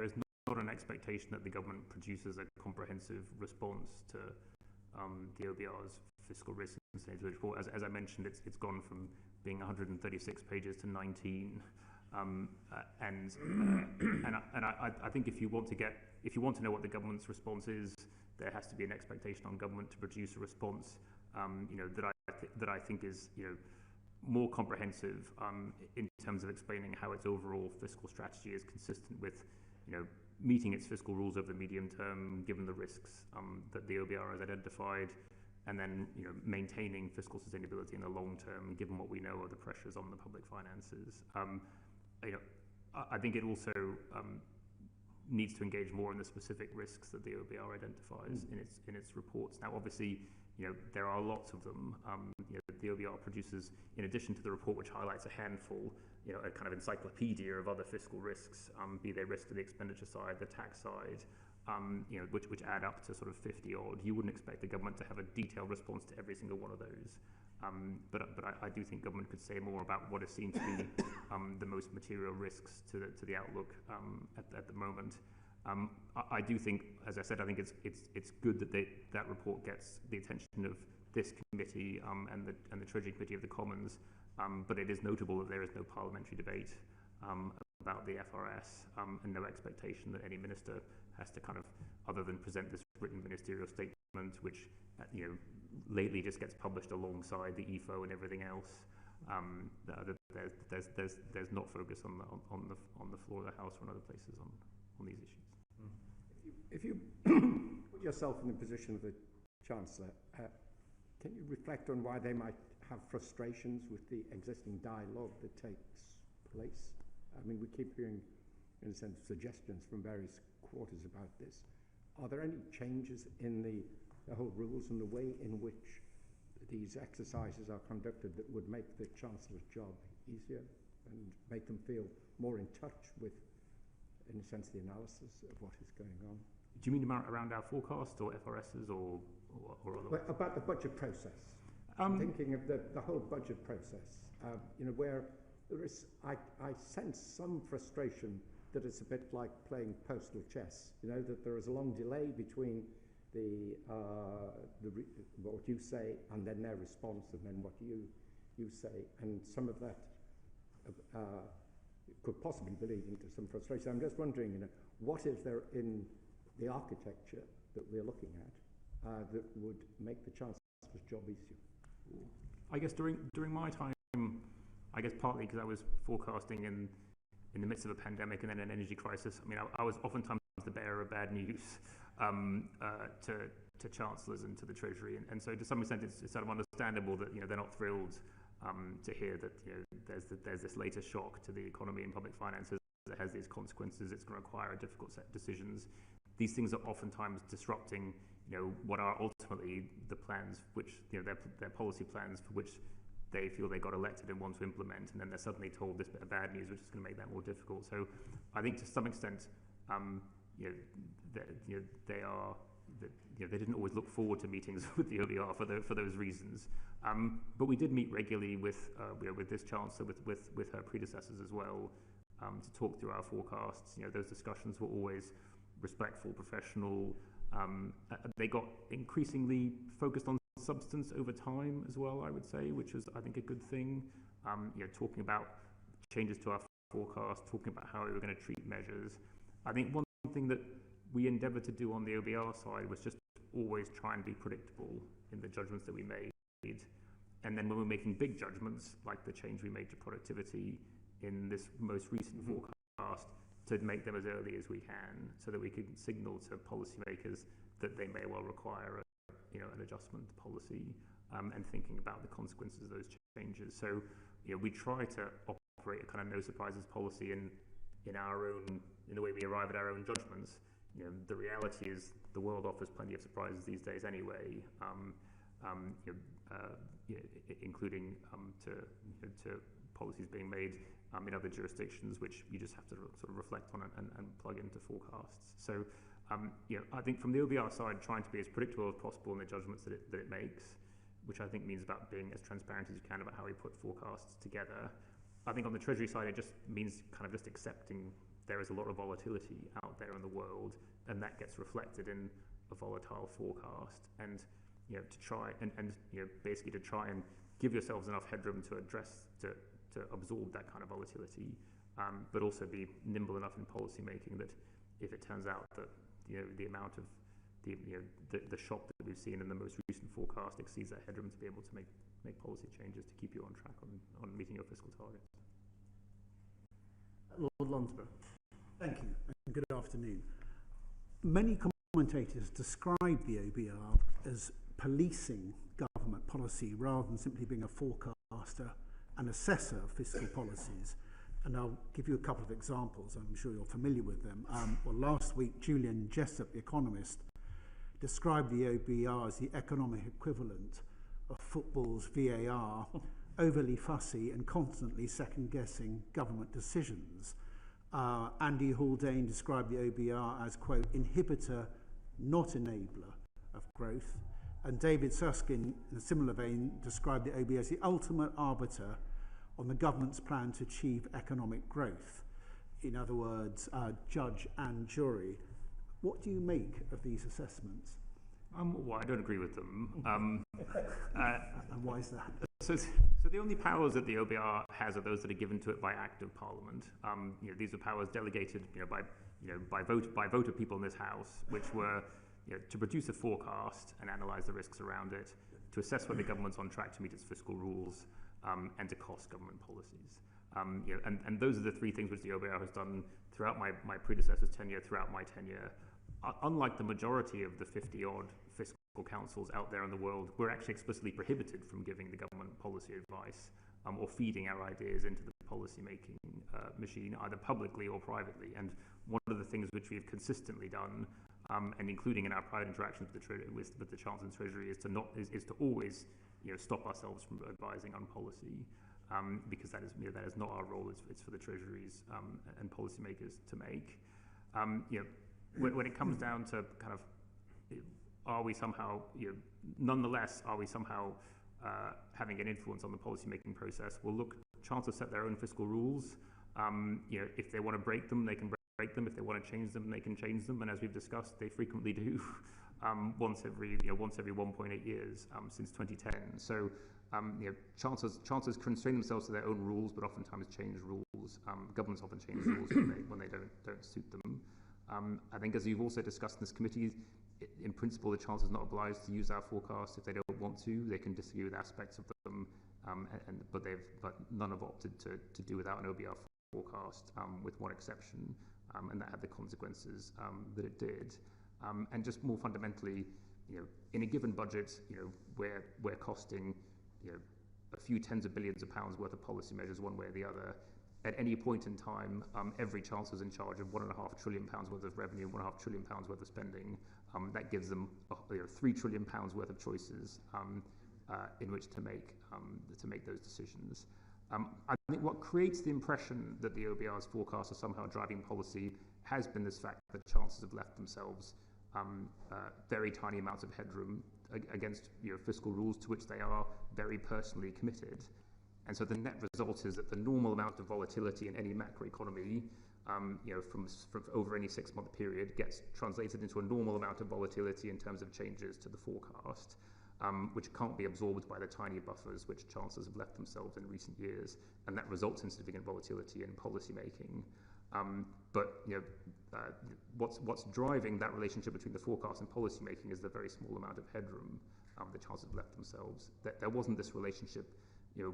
is not an expectation that the government produces a comprehensive response to the OBR's fiscal risk and sustainability report. As I mentioned, it's gone from being 136 pages to 19. And I think if you want to know what the government's response is, there has to be an expectation on government to produce a response that I think is more comprehensive in terms of explaining how its overall fiscal strategy is consistent with meeting its fiscal rules over the medium term, given the risks that the OBR has identified, and then maintaining fiscal sustainability in the long term, given what we know are the pressures on the public finances. I think it also needs to engage more in the specific risks that the OBR identifies in its reports. Now, obviously, there are lots of them. The OBR produces, in addition to the report which highlights a handful, a kind of encyclopedia of other fiscal risks, be they risk to the expenditure side, the tax side, which add up to sort of 50 odd. You wouldn't expect the government to have a detailed response to every single one of those. But I do think government could say more about what is seen to be the most material risks to the outlook at the moment. I do think, as I said, I think it's good that that report gets the attention of this committee and the Treasury Committee of the Commons. But it is notable that there is no parliamentary debate about the FRS and no expectation that any minister has to kind of, other than present this written ministerial statement, which lately just gets published alongside the EFO and everything else. There's not focus on the floor of the House or in other places on these issues. If you put yourself in the position of the Chancellor, can you reflect on why they might have frustrations with the existing dialogue that takes place? I mean, we keep hearing, in a sense, suggestions from various quarters about this. Are there any changes in the whole rules and the way in which these exercises are conducted that would make the Chancellor's job easier and make them feel more in touch with, in a sense, the analysis of what is going on? Do you mean around our forecast or FRSs or otherwise? Well, about the budget process. Thinking of the whole budget process, where there is, I sense some frustration that it's a bit like playing postal chess. That there is a long delay between what you say and then their response and then what you say, and some of that could possibly be leading to some frustration. I'm just wondering, what is there in the architecture that we're looking at that would make the Chancellor's job easier? I guess during my time, I guess partly because I was forecasting in the midst of a pandemic and then an energy crisis. I mean, I was oftentimes the bearer of bad news to chancellors and to the Treasury, and so to some extent it's sort of understandable that they're not thrilled to hear that there's this latest shock to the economy and public finances that has these consequences. It's going to require a difficult set of decisions. These things are oftentimes disrupting what are ultimately the plans, which their policy plans for which they feel they got elected and want to implement, and then they're suddenly told this bit of bad news, which is going to make that more difficult. So I think to some extent, they didn't always look forward to meetings with the OBR for those reasons. But we did meet regularly with this Chancellor, with her predecessors as well, to talk through our forecasts. Those discussions were always respectful, professional. They got increasingly focused on substance over time as well, I would say, which was, I think, a good thing. Talking about changes to our forecast, talking about how we were going to treat measures. I think one thing that we endeavoured to do on the OBR side was just always try and be predictable in the judgments that we made. And then when we're making big judgments, like the change we made to productivity in this most recent forecast, to make them as early as we can, so that we could signal to policymakers that they may well require an adjustment to policy, and thinking about the consequences of those changes. So we try to operate a kind of no surprises policy in the way we arrive at our own judgments. The reality is the world offers plenty of surprises these days anyway, including to policies being made in other jurisdictions, which you just have to sort of reflect on and plug into forecasts. So I think from the OBR side, trying to be as predictable as possible in the judgments that it makes, which I think means about being as transparent as you can about how we put forecasts together. I think on the Treasury side, it just means kind of just accepting there is a lot of volatility out there in the world, and that gets reflected in a volatile forecast. And to try and basically to try and give yourselves enough headroom to absorb that kind of volatility, but also be nimble enough in policy making that if it turns out that the amount of the shock that we've seen in the most recent forecast exceeds that headroom, to be able to make policy changes to keep you on track on meeting your fiscal targets. Lord Lonsborough. Thank you, and good afternoon. Many commentators describe the OBR as policing government policy rather than simply being a forecaster and assessor of fiscal policies. and I'll give you a couple of examples. I'm sure you're familiar with them. Well, last week, Julian Jessup, the economist, described the OBR as the economic equivalent of football's VAR, overly fussy and constantly second-guessing government decisions. Andy Haldane described the OBR as, quote, inhibitor, not enabler of growth. And David Susskind, in a similar vein, described the OBR as the ultimate arbiter on the government's plan to achieve economic growth. In other words, judge and jury. What do you make of these assessments? Well, I don't agree with them. And why is that? So the only powers that the OBR has are those that are given to it by Act of Parliament. These are powers delegated, by vote of people in this House, which were, to produce a forecast and analyse the risks around it, to assess whether the government's on track to meet its fiscal rules, and to cost government policies. And those are the three things which the OBR has done throughout my predecessor's tenure, throughout my tenure. Unlike the majority of the 50-odd fiscal councils out there in the world, we're actually explicitly prohibited from giving the government policy advice or feeding our ideas into the policy-making machine, either publicly or privately. And one of the things which we've consistently done, and including in our private interactions with the Chancellor and Treasury, is to always stop ourselves from advising on policy, because that is not our role. It's for the Treasuries and policymakers to make. When it comes down to kind of, are we somehow, nonetheless, are we somehow having an influence on the policy-making process? Well, look, Chancellors set their own fiscal rules. If they want to break them, they can break them. If they want to change them, they can change them. And as we've discussed, they frequently do, once every 1.8 years since 2010. So, Chancellors constrain themselves to their own rules, but oftentimes change rules. Governments often change rules when they don't suit them. I think, as you've also discussed in this committee, in principle, the Chancellor is not obliged to use our forecast if they don't want to. They can disagree with aspects of them, but none have opted to do without an OBR forecast, with one exception, and that had the consequences that it did. And just more fundamentally, in a given budget, we're costing, a few tens of billions of pounds worth of policy measures one way or the other. At any point in time, every Chancellor is in charge of £1.5 trillion worth of revenue, £1.5 trillion worth of spending. That gives them £3 trillion worth of choices in which to make those decisions. I think what creates the impression that the OBR's forecasts are somehow driving policy has been this fact that Chancellors have left themselves very tiny amounts of headroom against fiscal rules to which they are very personally committed. And so the net result is that the normal amount of volatility in any macroeconomy, from over any 6-month period, gets translated into a normal amount of volatility in terms of changes to the forecast, which can't be absorbed by the tiny buffers which Chancellors have left themselves in recent years, and that results in significant volatility in policy making. What's driving that relationship between the forecast and policy making is the very small amount of headroom the Chancellors have left themselves. There wasn't this relationship.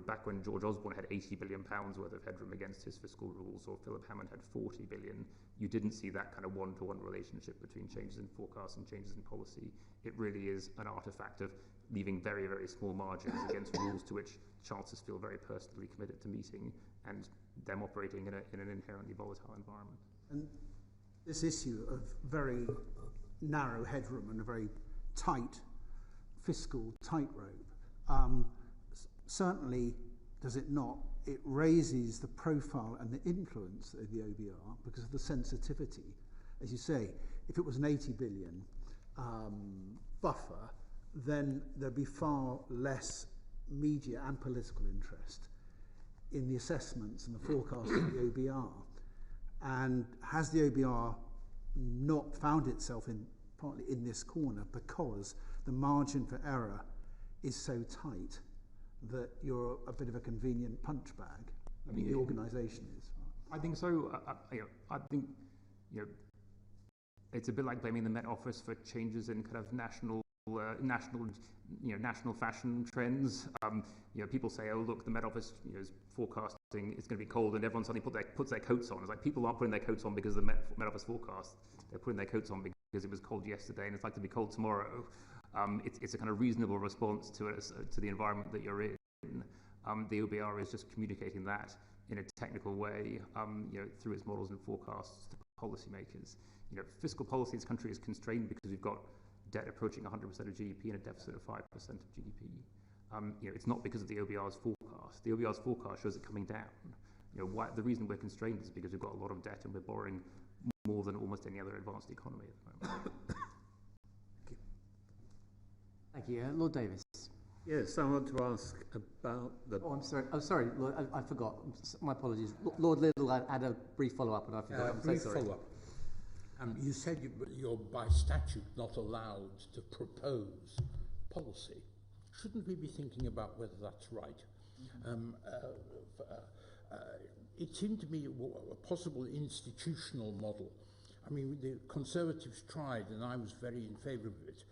Back when George Osborne had £80 billion worth of headroom against his fiscal rules, or Philip Hammond had 40 billion, you didn't see that kind of one-to-one relationship between changes in forecasts and changes in policy. It really is an artifact of leaving very, very small margins against rules to which Chancellors feel very personally committed to meeting, and them operating in an inherently volatile environment. And this issue of very narrow headroom and a very tight fiscal tightrope, certainly, does it not, it raises the profile and the influence of the OBR because of the sensitivity. As you say, if it was an 80 billion buffer, then there'd be far less media and political interest in the assessments and the forecasts of the OBR. And has the OBR not found itself partly in this corner because the margin for error is so tight that you're a bit of a convenient punch bag? The organisation is. I think so. I think it's a bit like blaming the Met Office for changes in kind of national fashion trends. People say, "Oh, look, the Met Office is forecasting it's going to be cold," and everyone suddenly puts their coats on. It's like people aren't putting their coats on because of the Met Office forecast. They're putting their coats on because it was cold yesterday and it's likely to be cold tomorrow. It's a kind of reasonable response to the environment that you're in. The OBR is just communicating that in a technical way, through its models and forecasts to policymakers. Fiscal policy in this country is constrained because we've got debt approaching 100% of GDP and a deficit of 5% of GDP. It's not because of the OBR's forecast. The OBR's forecast shows it coming down. The reason we're constrained is because we've got a lot of debt and we're borrowing more than almost any other advanced economy at the moment. Thank you. Lord Davis. Yes, I want to ask about the... Oh, I'm sorry. Oh, sorry, Lord, I forgot. My apologies. Lord Little had a brief follow-up and I forgot. I'm so sorry. Follow-up. You said you're by statute not allowed to propose policy. Shouldn't we be thinking about whether that's right? It seemed to me a possible institutional model. I mean, the Conservatives tried, and I was very in favour of it,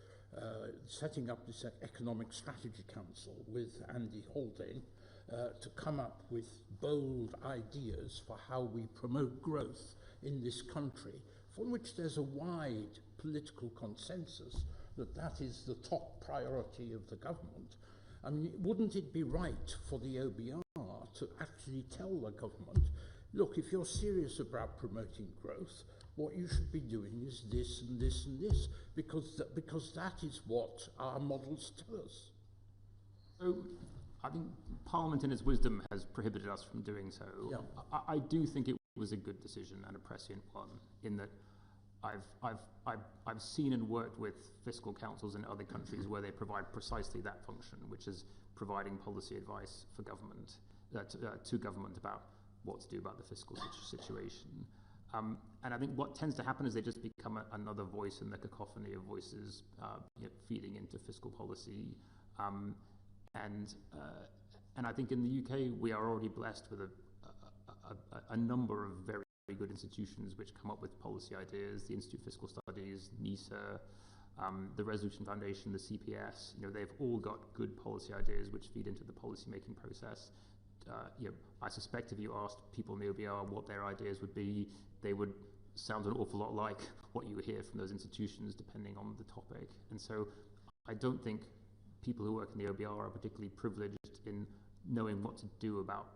setting up this Economic Strategy Council with Andy Haldane to come up with bold ideas for how we promote growth in this country, from which there's a wide political consensus that is the top priority of the government. I mean, wouldn't it be right for the OBR to actually tell the government, look, if you're serious about promoting growth, what you should be doing is this and this and this, because that is what our models tell us. So I think Parliament in its wisdom has prohibited us from doing so. Yeah. I do think it was a good decision and a prescient one, in that I've seen and worked with fiscal councils in other countries where they provide precisely that function, which is providing policy advice for government, to government about what to do about the fiscal situation. And I think what tends to happen is they just become another voice in the cacophony of voices feeding into fiscal policy. And I think in the UK we are already blessed with a number of very good institutions which come up with policy ideas, the Institute of Fiscal Studies, NISA, the Resolution Foundation, the CPS. They've all got good policy ideas which feed into the policy making process. I suspect if you asked people in the OBR what their ideas would be, they would sound an awful lot like what you hear from those institutions depending on the topic. And so I don't think people who work in the OBR are particularly privileged in knowing what to do about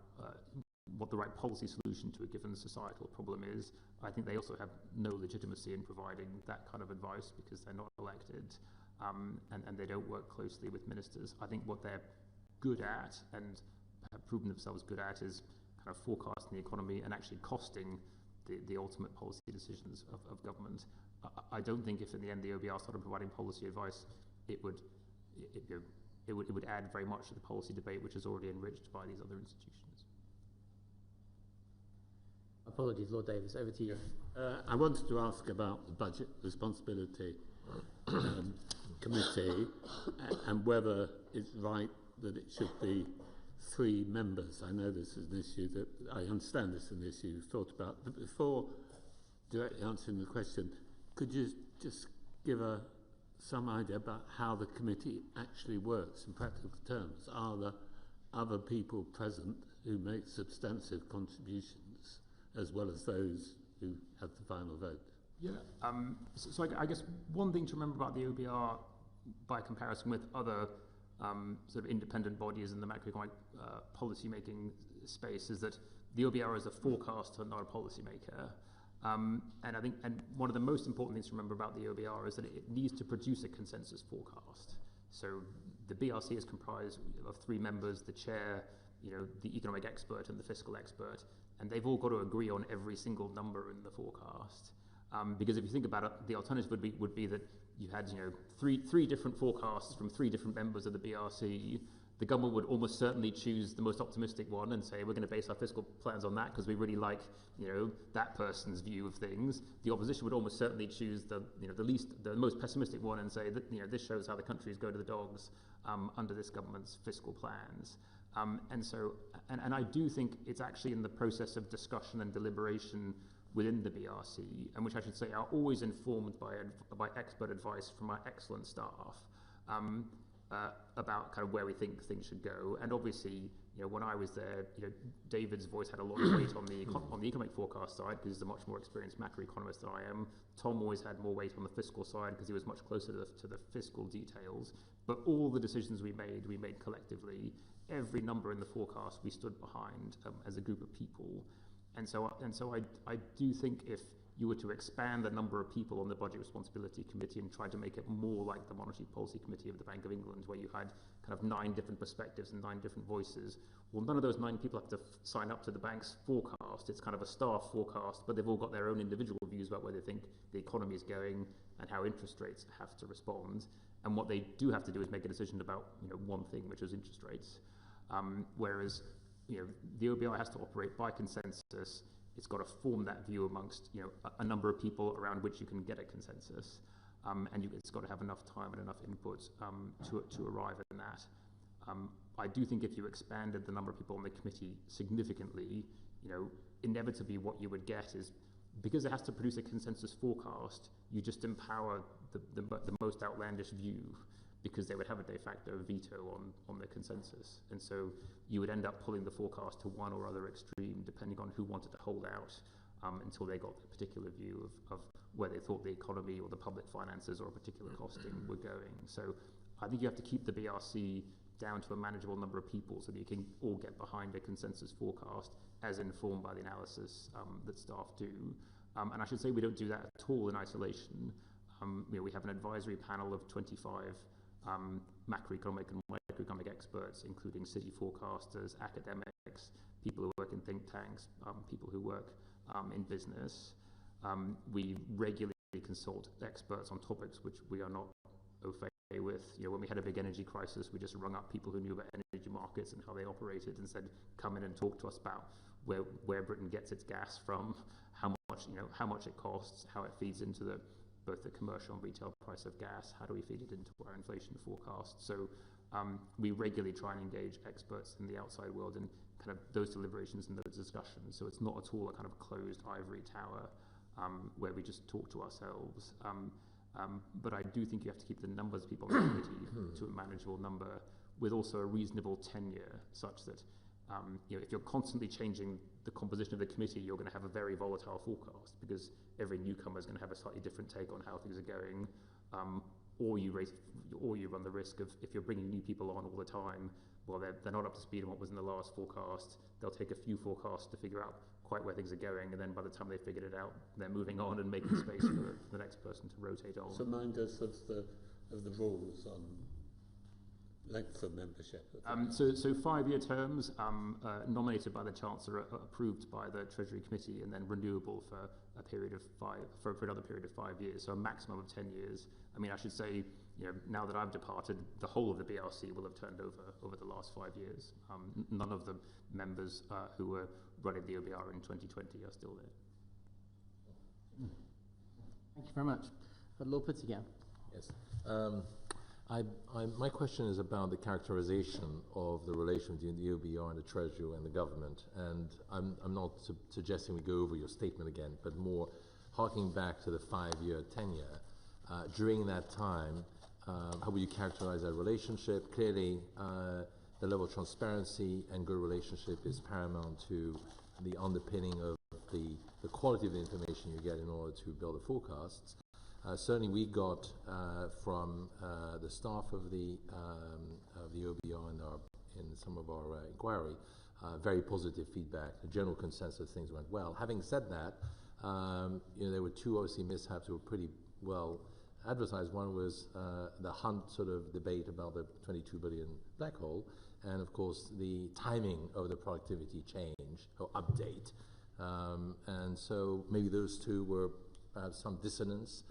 what the right policy solution to a given societal problem is. I think they also have no legitimacy in providing that kind of advice because they're not elected, and they don't work closely with ministers. I think what they're good at and have proven themselves good at is kind of forecasting the economy and actually costing the ultimate policy decisions of government. I don't think if in the end the OBR started providing policy advice, it would add very much to the policy debate, which is already enriched by these other institutions. Apologies, Lord Davis, over to you. I wanted to ask about the Budget Responsibility Committee and whether it's right that it should be 3 members. I know this is an issue that I understand this is an issue you've thought about, but before directly answering the question, could you just give some idea about how the committee actually works in practical terms? Are there other people present who make substantive contributions as well as those who have the final vote? Yeah. So I guess one thing to remember about the OBR by comparison with other sort of independent bodies in the macroeconomic policy-making space is that the OBR is a forecaster, not a policymaker. And I think, and one of the most important things to remember about the OBR is that it needs to produce a consensus forecast. So the BRC is comprised of 3 members: the chair, the economic expert, and the fiscal expert, and they've all got to agree on every single number in the forecast. Because if you think about it, the alternative would be that you had three different forecasts from 3 different members of the BRC. The government would almost certainly choose the most optimistic one and say we're going to base our fiscal plans on that because we really like that person's view of things. The opposition would almost certainly choose the most pessimistic one and say that this shows how the country is going to the dogs under this government's fiscal plans. And I do think it's actually in the process of discussion and deliberation within the BRC, and which I should say are always informed by expert advice from our excellent staff. about kind of where we think things should go. And obviously, when I was there, David's voice had a lot of weight on the economic forecast side because he's a much more experienced macroeconomist than I am. Tom always had more weight on the fiscal side because he was much closer to the fiscal details. But all the decisions we made collectively. Every number in the forecast we stood behind as a group of people. And so I do think if you were to expand the number of people on the Budget Responsibility Committee and try to make it more like the Monetary Policy Committee of the Bank of England, where you had kind of 9 different perspectives and 9 different voices, well, none of those 9 people have to sign up to the bank's forecast. It's kind of a staff forecast, but they've all got their own individual views about where they think the economy is going and how interest rates have to respond. And what they do have to do is make a decision about one thing, which is interest rates. Whereas the OBR has to operate by consensus. It's got to form that view amongst a number of people around which you can get a consensus, and it's got to have enough time and enough input to arrive at that. I do think if you expanded the number of people on the committee significantly, inevitably what you would get is, because it has to produce a consensus forecast, you just empower the most outlandish view, because they would have a de facto veto on the consensus. And so you would end up pulling the forecast to one or other extreme, depending on who wanted to hold out until they got the particular view of where they thought the economy or the public finances or a particular costing were going. So I think you have to keep the BRC down to a manageable number of people so that you can all get behind a consensus forecast as informed by the analysis that staff do. And I should say we don't do that at all in isolation. We have an advisory panel of 25 macroeconomic and microeconomic experts, including city forecasters, academics, people who work in think tanks, people who work in business. We regularly consult experts on topics which we are not au fait with. When we had a big energy crisis, we just rung up people who knew about energy markets and how they operated and said, come in and talk to us about where Britain gets its gas from, how much it costs, how it feeds into both the commercial and retail price of gas, how do we feed it into our inflation forecast. So we regularly try and engage experts in the outside world in kind of those deliberations and those discussions. So it's not at all a kind of closed ivory tower where we just talk to ourselves. But I do think you have to keep the numbers of people on the committee to a manageable number with also a reasonable tenure, such that if you're constantly changing the composition of the committee, you're going to have a very volatile forecast because every newcomer is going to have a slightly different take on how things are going, or you run the risk of, if you're bringing new people on all the time, well, they're not up to speed on what was in the last forecast. They'll take a few forecasts to figure out quite where things are going, and then by the time they figured it out, they're moving on and making space for the next person to rotate on. So remind us of the rules on length of membership. So 5-year terms, nominated by the Chancellor, approved by the Treasury Committee, and then renewable for another period of 5 years. So a maximum of 10 years. I mean, I should say, now that I've departed, the whole of the BRC will have turned over the last 5 years. None of the members who were running the OBR in 2020 are still there. Thank you very much. Lord Pittigan. Yes. My question is about the characterization of the relation between the OBR and the Treasury and the government. And I'm not suggesting we go over your statement again, but more harking back to the 5-year tenure. During that time, how would you characterize that relationship? Clearly, the level of transparency and good relationship is paramount to the underpinning of the quality of the information you get in order to build the forecasts. Certainly, we got from the staff of the OBR in some of our inquiry very positive feedback. The general consensus, things went well. Having said that, there were 2 obviously mishaps that were pretty well advertised. One was the Hunt sort of debate about the 22 billion black hole, and of course the timing of the productivity change or update. And so maybe those 2 were perhaps some dissonance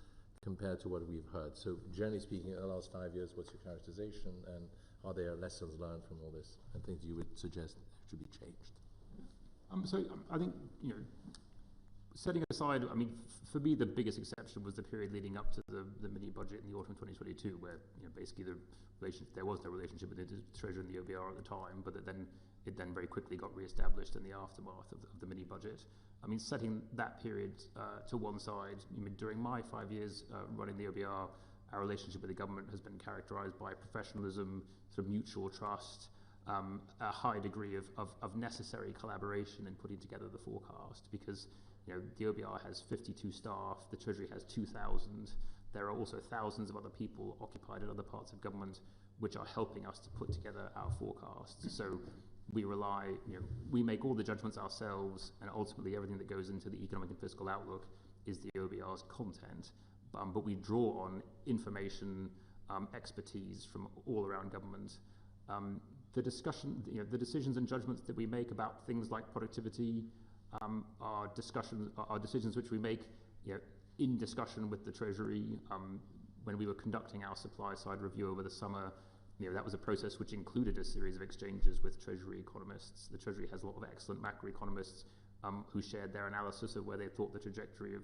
compared to what we've heard. So generally speaking, in the last 5 years, what's your characterization, and are there lessons learned from all this and things you would suggest should be changed? So I think, setting aside, I mean, for me, the biggest exception was the period leading up to the mini budget in the autumn of 2022, where basically there was no relationship with the Treasury and the OBR at the time, but it then very quickly got re-established in the aftermath of the mini budget. I mean, setting that period to one side, during my 5 years running the OBR, our relationship with the government has been characterised by professionalism, sort of mutual trust, a high degree of necessary collaboration in putting together the forecast, because the OBR has 52 staff, the Treasury has 2,000. There are also thousands of other people occupied in other parts of government which are helping us to put together our forecasts. So we rely, we make all the judgments ourselves, and ultimately everything that goes into the economic and fiscal outlook is the OBR's content. But we draw on information, expertise from all around government. The discussion, the decisions and judgments that we make about things like productivity are decisions which we make, in discussion with the Treasury. When we were conducting our supply side review over the summer, that was a process which included a series of exchanges with Treasury economists. The Treasury has a lot of excellent macroeconomists who shared their analysis of where they thought the trajectory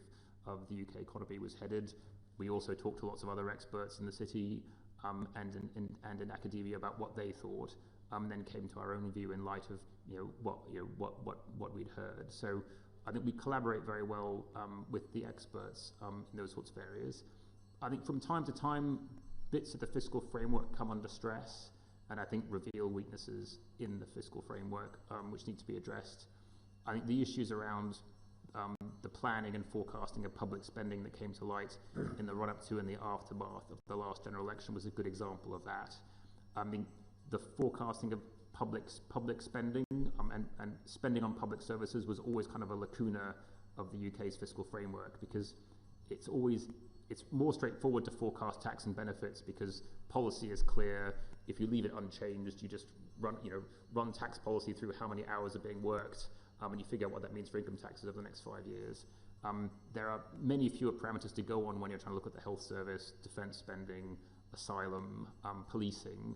of the UK economy was headed. We also talked to lots of other experts in the city and in academia about what they thought, then came to our own view in light of what we'd heard. So I think we collaborate very well with the experts in those sorts of areas. I think from time to time, bits of the fiscal framework come under stress, and I think reveal weaknesses in the fiscal framework which need to be addressed. I think the issues around the planning and forecasting of public spending that came to light in the run-up to and the aftermath of the last general election was a good example of that. I mean, the forecasting of public spending and spending on public services was always kind of a lacuna of the UK's fiscal framework, because it's more straightforward to forecast tax and benefits because policy is clear. If you leave it unchanged, you just run tax policy through how many hours are being worked, and you figure out what that means for income taxes over the next 5 years. There are many fewer parameters to go on when you're trying to look at the health service, defence spending, asylum, policing,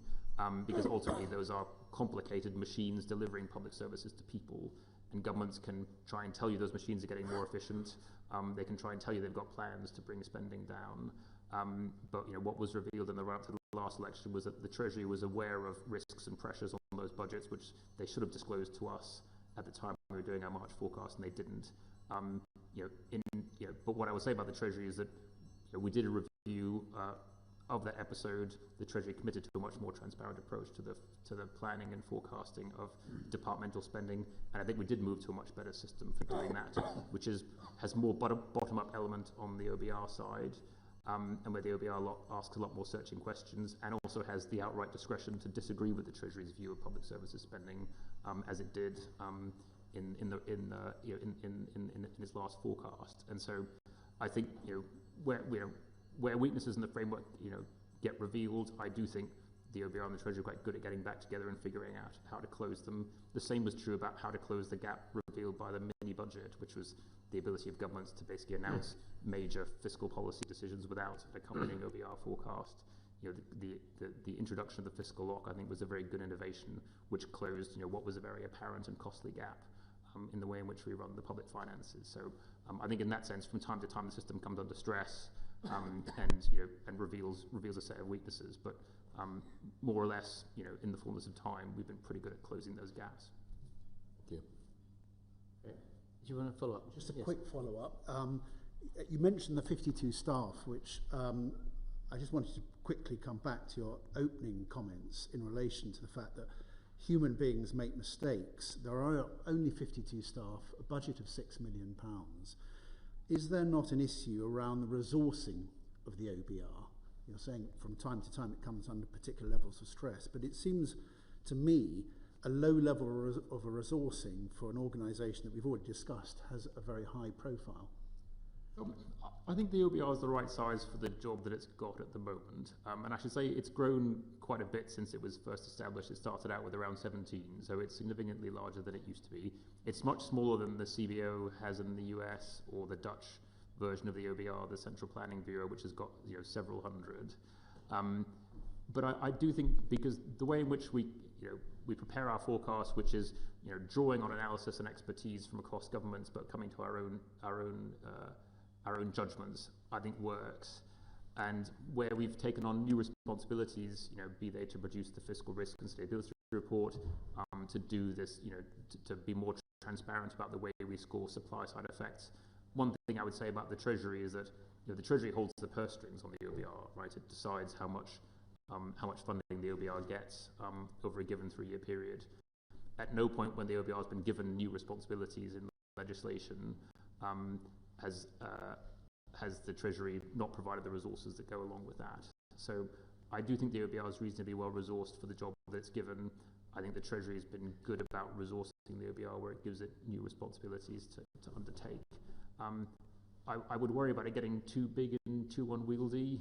because ultimately those are complicated machines delivering public services to people, and governments can try and tell you those machines are getting more efficient. They can try and tell you they've got plans to bring spending down. But what was revealed in the run-up to the last election was that the Treasury was aware of risks and pressures on those budgets, which they should have disclosed to us at the time we were doing our March forecast, and they didn't. But what I would say about the Treasury is that we did a review of that episode. The Treasury committed to a much more transparent approach to the planning and forecasting of departmental spending, and I think we did move to a much better system for doing that, which has more bottom-up element on the OBR side, and where the OBR asks a lot more searching questions, and also has the outright discretion to disagree with the Treasury's view of public services spending, as it did in its last forecast. And so, I think where weaknesses in the framework get revealed, I do think the OBR and the Treasury are quite good at getting back together and figuring out how to close them. The same was true about how to close the gap revealed by the mini-budget, which was the ability of governments to basically announce major fiscal policy decisions without accompanying OBR forecast. The introduction of the fiscal lock, I think, was a very good innovation, which closed what was a very apparent and costly gap in the way in which we run the public finances. So I think in that sense, from time to time, the system comes under stress and reveals a set of weaknesses. But more or less, in the fullness of time, we've been pretty good at closing those gaps. Thank you. Okay. Do you want to follow up? Just a quick follow-up. You mentioned the 52 staff, which I just wanted to quickly come back to your opening comments in relation to the fact that human beings make mistakes. There are only 52 staff, a budget of £6 million. Is there not an issue around the resourcing of the OBR? You're saying from time to time it comes under particular levels of stress, but it seems to me a low level of a resourcing for an organisation that we've already discussed has a very high profile. I think the OBR is the right size for the job that it's got at the moment. And I should say it's grown quite a bit since it was first established. It started out with around 17, so it's significantly larger than it used to be. It's much smaller than the CBO has in the US or the Dutch version of the OBR, the Central Planning Bureau, which has got several hundred. But I do think, because the way in which we prepare our forecast, which is drawing on analysis and expertise from across governments, but coming to our own judgments, I think works. And where we've taken on new responsibilities, be they to produce the fiscal risk and stability report, to do this, to be more transparent about the way we score supply side effects. One thing I would say about the Treasury is that the Treasury holds the purse strings on the OBR, right? It decides how much funding the OBR gets over a given 3-year period. At no point when the OBR has been given new responsibilities in legislation has the Treasury not provided the resources that go along with that. So I do think the OBR is reasonably well resourced for the job that it's given. I think the Treasury has been good about resourcing the OBR where it gives it new responsibilities to undertake. I would worry about it getting too big and too unwieldy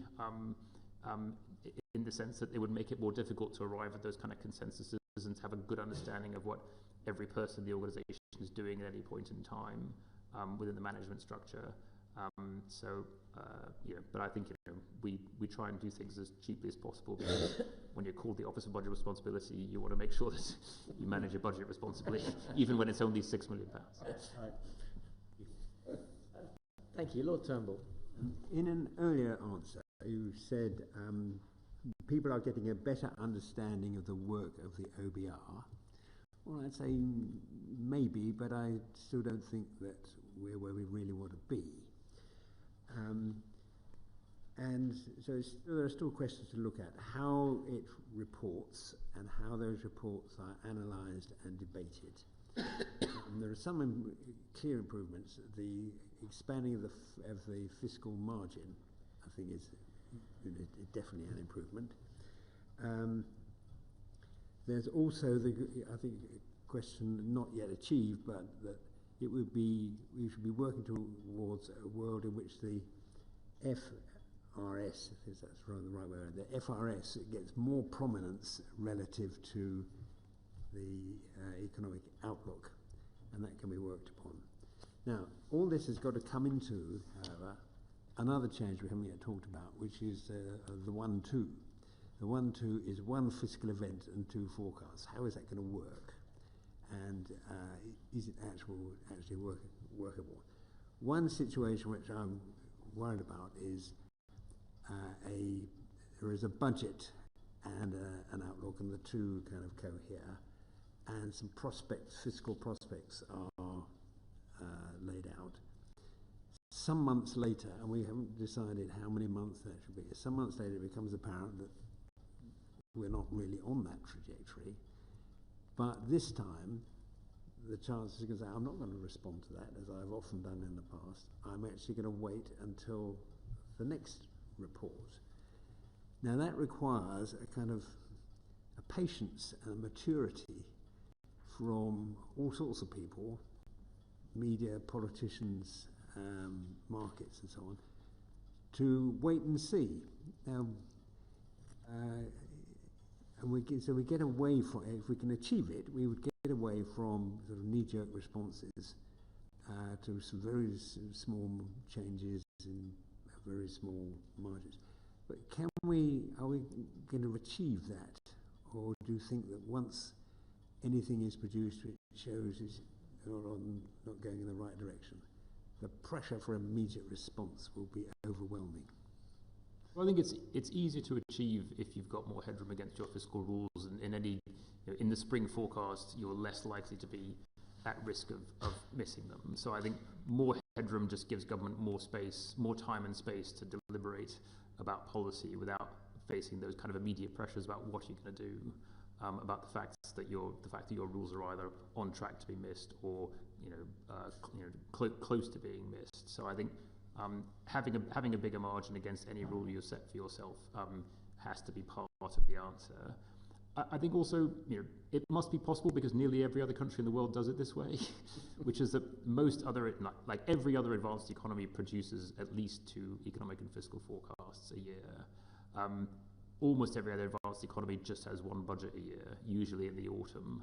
in the sense that it would make it more difficult to arrive at those kind of consensuses and to have a good understanding of what every person in the organisation is doing at any point in time within the management structure. But I think we try and do things as cheaply as possible, because when you're called the Office of Budget Responsibility, you want to make sure that you manage your budget responsibly, even when it's only £6 million. Thank you, Lord Turnbull. In an earlier answer, you said people are getting a better understanding of the work of the OBR. Well, I'd say maybe, but I still don't think that we're where we really want to be. And so there are still questions to look at: how it reports and how those reports are analysed and debated. There are some clear improvements. The expanding of the fiscal margin, I think, is definitely an improvement. There's also I think, a question not yet achieved, but that we should be working towards a world in which the FRS, if that's the right word, the FRS gets more prominence relative to the economic outlook, and that can be worked upon. Now, all this has got to come into, however, another change we haven't yet talked about, which is the 1-2. The 1-2 is one fiscal event and two forecasts. How is that going to work? And is it actually workable? One situation which I'm worried about is there is a budget and an outlook, and the two kind of cohere, and some fiscal prospects are laid out. Some months later, and we haven't decided how many months that should be, some months later it becomes apparent that we're not really on that trajectory. But this time, the Chancellor is going to say, I'm not going to respond to that, as I've often done in the past. I'm actually going to wait until the next report. Now, that requires a kind of a patience and a maturity from all sorts of people, media, politicians, markets and so on, to wait and see. Now, so we get away from, if we can achieve it, we would get away from sort of knee-jerk responses to some very small changes in very small margins. But are we going to achieve that? Or do you think that once anything is produced which shows it's not going in the right direction, the pressure for immediate response will be overwhelming? Well, I think it's easier to achieve if you've got more headroom against your fiscal rules, and in the spring forecast you're less likely to be at risk of missing them. So I think more headroom just gives government more space, more time and space to deliberate about policy without facing those kind of immediate pressures about what you're going to do, about the fact that your rules are either on track to be missed or close to being missed. So I think having a bigger margin against any rule you set for yourself has to be part of the answer. I think also, it must be possible because nearly every other country in the world does it this way, which is that like every other advanced economy produces at least 2 economic and fiscal forecasts a year. Almost every other advanced economy just has 1 budget a year, usually in the autumn.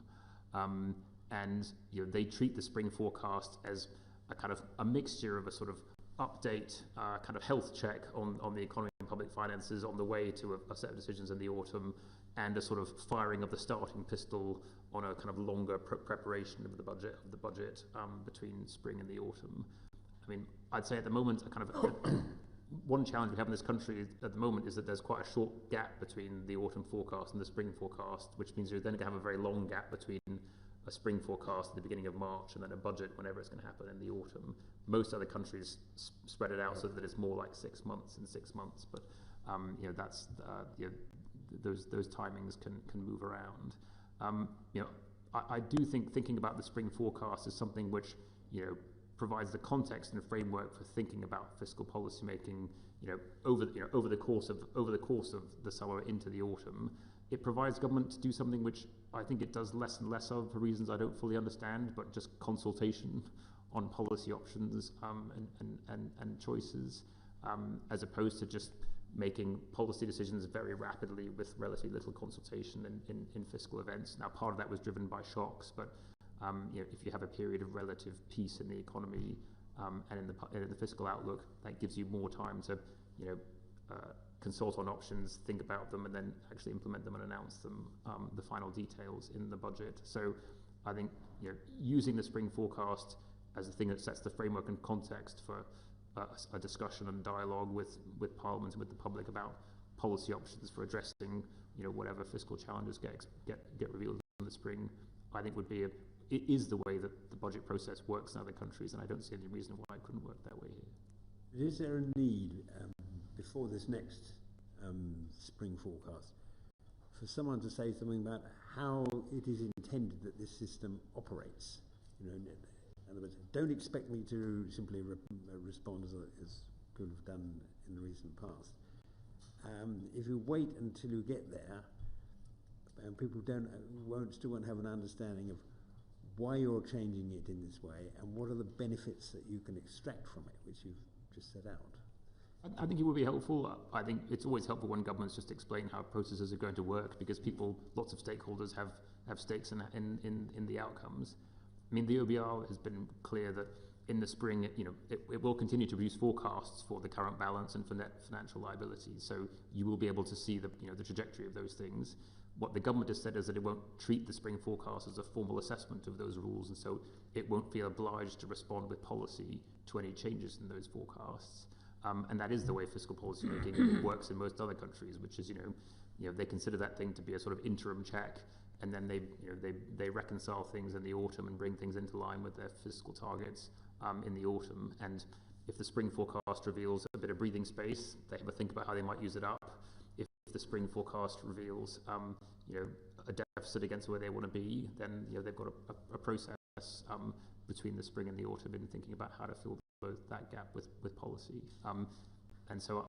And they treat the spring forecast as a kind of a mixture of a sort of update, kind of health check on the economy and public finances on the way to a set of decisions in the autumn, and a sort of firing of the starting pistol on a kind of longer preparation of the budget between spring and the autumn. I mean, I'd say at the moment, one challenge we have in this country at the moment is that there's quite a short gap between the autumn forecast and the spring forecast, which means you're then going to have a very long gap between a spring forecast at the beginning of March and then a budget whenever it's going to happen in the autumn. Most other countries spread it out so that it's more like 6 months and 6 months, but that's those timings can move around. I do think thinking about the spring forecast is something which provides the context and framework for thinking about fiscal policy making over the course of the summer into the autumn. It provides government to do something which I think it does less and less of for reasons I don't fully understand, but just consultation on policy options and choices, as opposed to just making policy decisions very rapidly with relatively little consultation in fiscal events. Now, part of that was driven by shocks, but if you have a period of relative peace in the economy and in the fiscal outlook, that gives you more time to consult on options, think about them, and then actually implement them and announce them, the final details in the budget. So I think using the spring forecast as a thing that sets the framework and context for a discussion and dialogue with Parliament and with the public about policy options for addressing whatever fiscal challenges get revealed in the spring, I think it is the way that the budget process works in other countries, and I don't see any reason why it couldn't work that way here. Is there a need before this next spring forecast for someone to say something about how it is intended that this system operates? In other words, don't expect me to simply respond as could have done in the recent past. If you wait until you get there, and people still won't have an understanding of why you're changing it in this way and what are the benefits that you can extract from it, which you've just set out. I think it would be helpful. I think it's always helpful when governments just explain how processes are going to work, because lots of stakeholders have stakes in the outcomes. I mean, the OBR has been clear that in the spring, it will continue to produce forecasts for the current balance and for net financial liabilities. So you will be able to see the trajectory of those things. What the government has said is that it won't treat the spring forecast as a formal assessment of those rules, and so it won't feel obliged to respond with policy to any changes in those forecasts. And that is the way fiscal policy making works in most other countries, which is they consider that thing to be a sort of interim check, and then they reconcile things in the autumn and bring things into line with their fiscal targets in the autumn. And if the spring forecast reveals a bit of breathing space, they have a think about how they might use it up. If the spring forecast reveals a deficit against where they want to be, then they've got a process between the spring and the autumn in thinking about how to fill that gap with policy. And so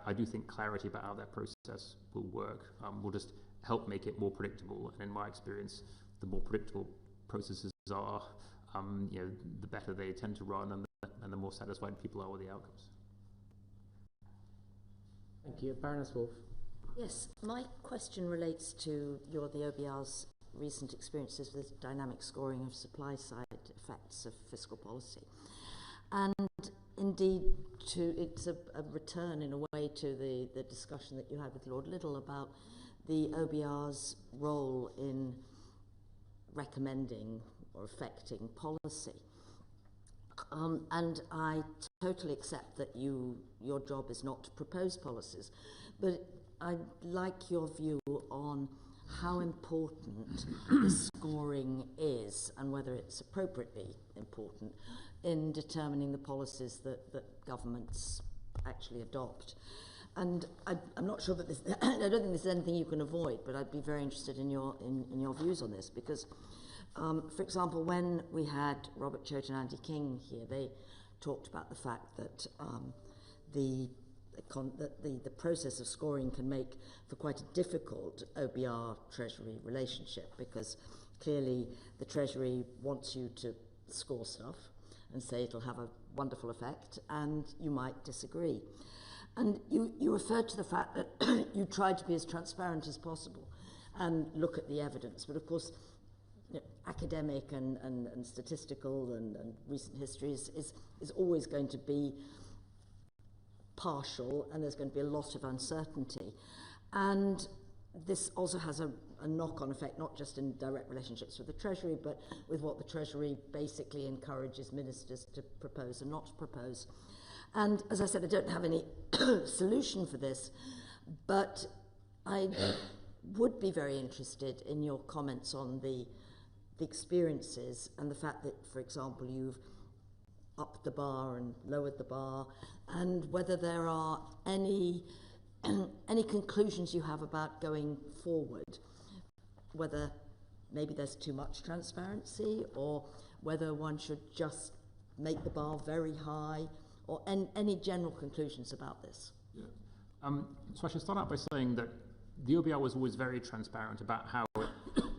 I do think clarity about how that process will work will just help make it more predictable. And in my experience, the more predictable processes are, the better they tend to run, and the more satisfied people are with the outcomes. Thank you. Baroness Wolf. Yes, my question relates to the OBR's recent experiences with dynamic scoring of supply-side effects of fiscal policy. And indeed, it's a return in a way to the discussion that you had with Lord Liddell about the OBR's role in recommending or affecting policy. And I totally accept that your job is not to propose policies, but I'd like your view on how important the scoring is and whether it's appropriately important in determining the policies that governments actually adopt. And I'm not sure that I don't think there's anything you can avoid, but I'd be very interested in your views on this, because for example, when we had Robert Choate and Andy King here, they talked about the fact that the process of scoring can make for quite a difficult OBR-Treasury relationship, because clearly the Treasury wants you to score stuff and say it'll have a wonderful effect, and you might disagree. And you referred to the fact that you tried to be as transparent as possible and look at the evidence, but of course academic and statistical and recent history is always going to be partial, and there's going to be a lot of uncertainty. And this also has a knock-on effect, not just in direct relationships with the Treasury, but with what the Treasury basically encourages ministers to propose and not to propose. And as I said, I don't have any solution for this, but I would be very interested in your comments on the experiences and the fact that, for example, you've upped the bar and lowered the bar, and whether there are any conclusions you have about going forward, whether maybe there's too much transparency, or whether one should just make the bar very high, or any general conclusions about this. Yeah. So I should start out by saying that the OBR was always very transparent about how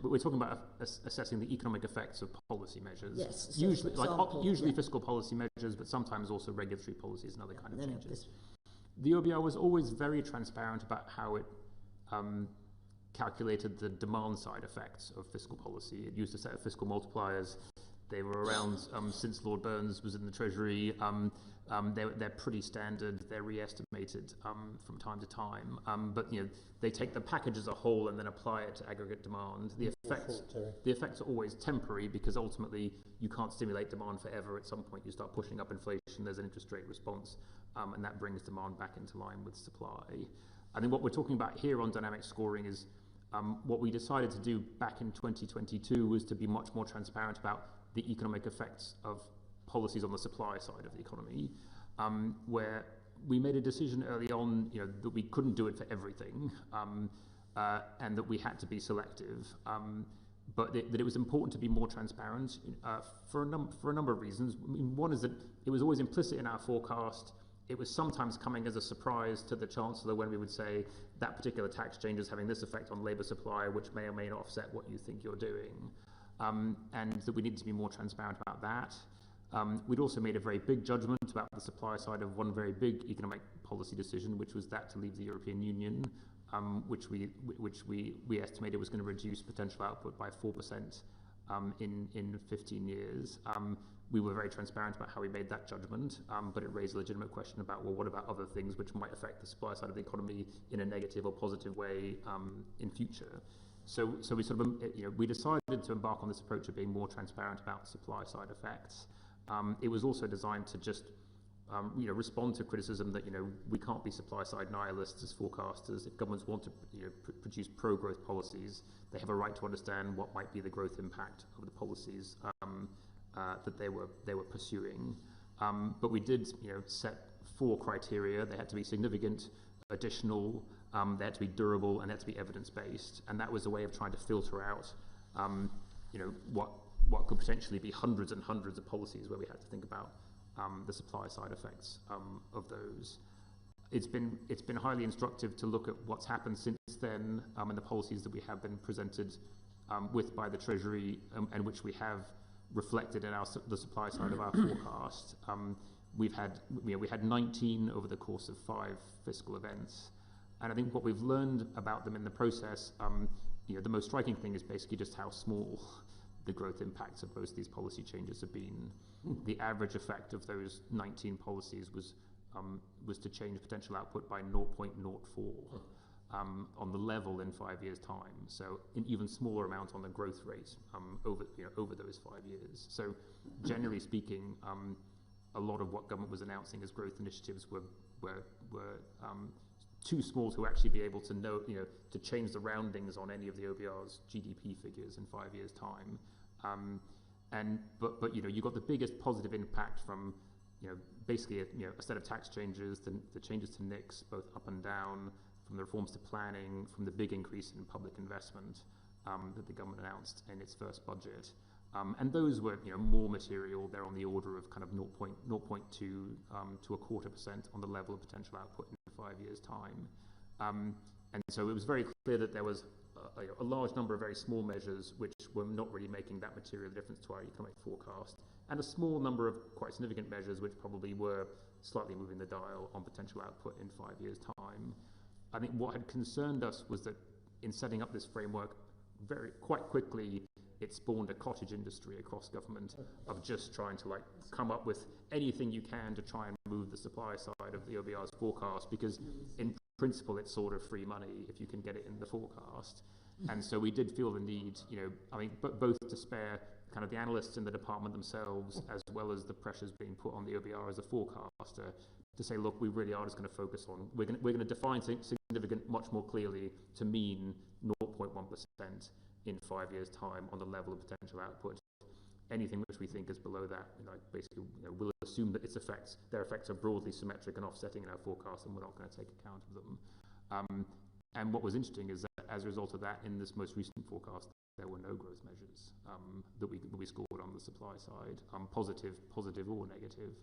we're talking about assessing the economic effects of policy measures. Yes. So usually, example, fiscal policy measures, but sometimes also regulatory policies and other kind of changes. The OBR was always very transparent about how it calculated the demand side effects of fiscal policy. It used a set of fiscal multipliers. They were around since Lord Burns was in the Treasury. They're pretty standard. They're re-estimated from time to time. But they take the package as a whole and then apply it to aggregate demand. The effects are always temporary, because ultimately you can't stimulate demand forever. At some point you start pushing up inflation. There's an interest rate response, and that brings demand back into line with supply. I think what we're talking about here on dynamic scoring is what we decided to do back in 2022 was to be much more transparent about the economic effects of policies on the supply side of the economy, where we made a decision early on, that we couldn't do it for everything, and that we had to be selective, but that it was important to be more transparent for a number of reasons. I mean, one is that it was always implicit in our forecast. It was sometimes coming as a surprise to the Chancellor when we would say that particular tax change is having this effect on labour supply, which may or may not offset what you think you're doing. And that we need to be more transparent about that. We'd also made a very big judgment about the supply side of one very big economic policy decision, which was that to leave the European Union, which we estimated was going to reduce potential output by 4% in 15 years. We were very transparent about how we made that judgment, but it raised a legitimate question about, well, what about other things which might affect the supply side of the economy in a negative or positive way in future? So we sort of, we decided to embark on this approach of being more transparent about supply side effects. It was also designed to just, respond to criticism that, we can't be supply side nihilists as forecasters. If governments want to produce pro-growth policies, they have a right to understand what might be the growth impact of the policies that they were pursuing. But we did, set 4 criteria. They had to be significant, additional, they had to be durable, and they had to be evidence-based. And that was a way of trying to filter out, what could potentially be hundreds and hundreds of policies where we had to think about the supply side effects of those. It's been highly instructive to look at what's happened since then, and the policies that we have been presented with by the Treasury, and which we have reflected in the supply side of our forecast. We had 19 over the course of 5 fiscal events, and I think what we've learned about them in the process, the most striking thing is basically just how small the growth impacts of both these policy changes have been. The average effect of those 19 policies was to change potential output by 0.04 on the level in 5 years' time. So an even smaller amount on the growth rate over those 5 years. So generally speaking, a lot of what government was announcing as growth initiatives were too small to actually be able to know, to change the roundings on any of the OBR's GDP figures in 5 years' time. But you got the biggest positive impact from basically a set of tax changes, the changes to NICs both up and down, from the reforms to planning, from the big increase in public investment that the government announced in its first budget. And those were more material. They're on the order of kind of 0.2 to 0.25% on the level of potential output in 5 years' time. And so it was very clear that there was a large number of very small measures which were not really making that material difference to our economic forecast, and a small number of quite significant measures which probably were slightly moving the dial on potential output in 5 years' time. I think what had concerned us was that in setting up this framework, quite quickly, it spawned a cottage industry across government of just trying to come up with anything you can to try and move the supply side of the OBR's forecast, because in principle it's sort of free money if you can get it in the forecast. And so we did feel the need, both to spare kind of the analysts in the department themselves, as well as the pressures being put on the OBR as a forecaster, to say, look, we really are just going to focus on, we're going to define significant much more clearly to mean 0.1% in 5 years' time on the level of potential output. Anything which we think is below that, basically, we'll assume that their effects are broadly symmetric and offsetting in our forecast, and we're not going to take account of them. And what was interesting is that as a result of that, in this most recent forecast, there were no growth measures that we scored on the supply side, positive or negative.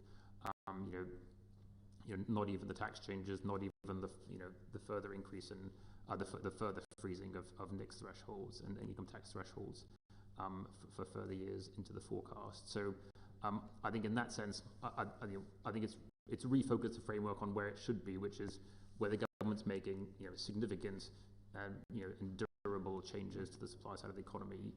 Not even the tax changes, not even the further increase in the further freezing of NICS thresholds and income tax thresholds for further years into the forecast. So I think in that sense, I think it's refocused the framework on where it should be, which is where the government's making significant and durable changes to the supply side of the economy.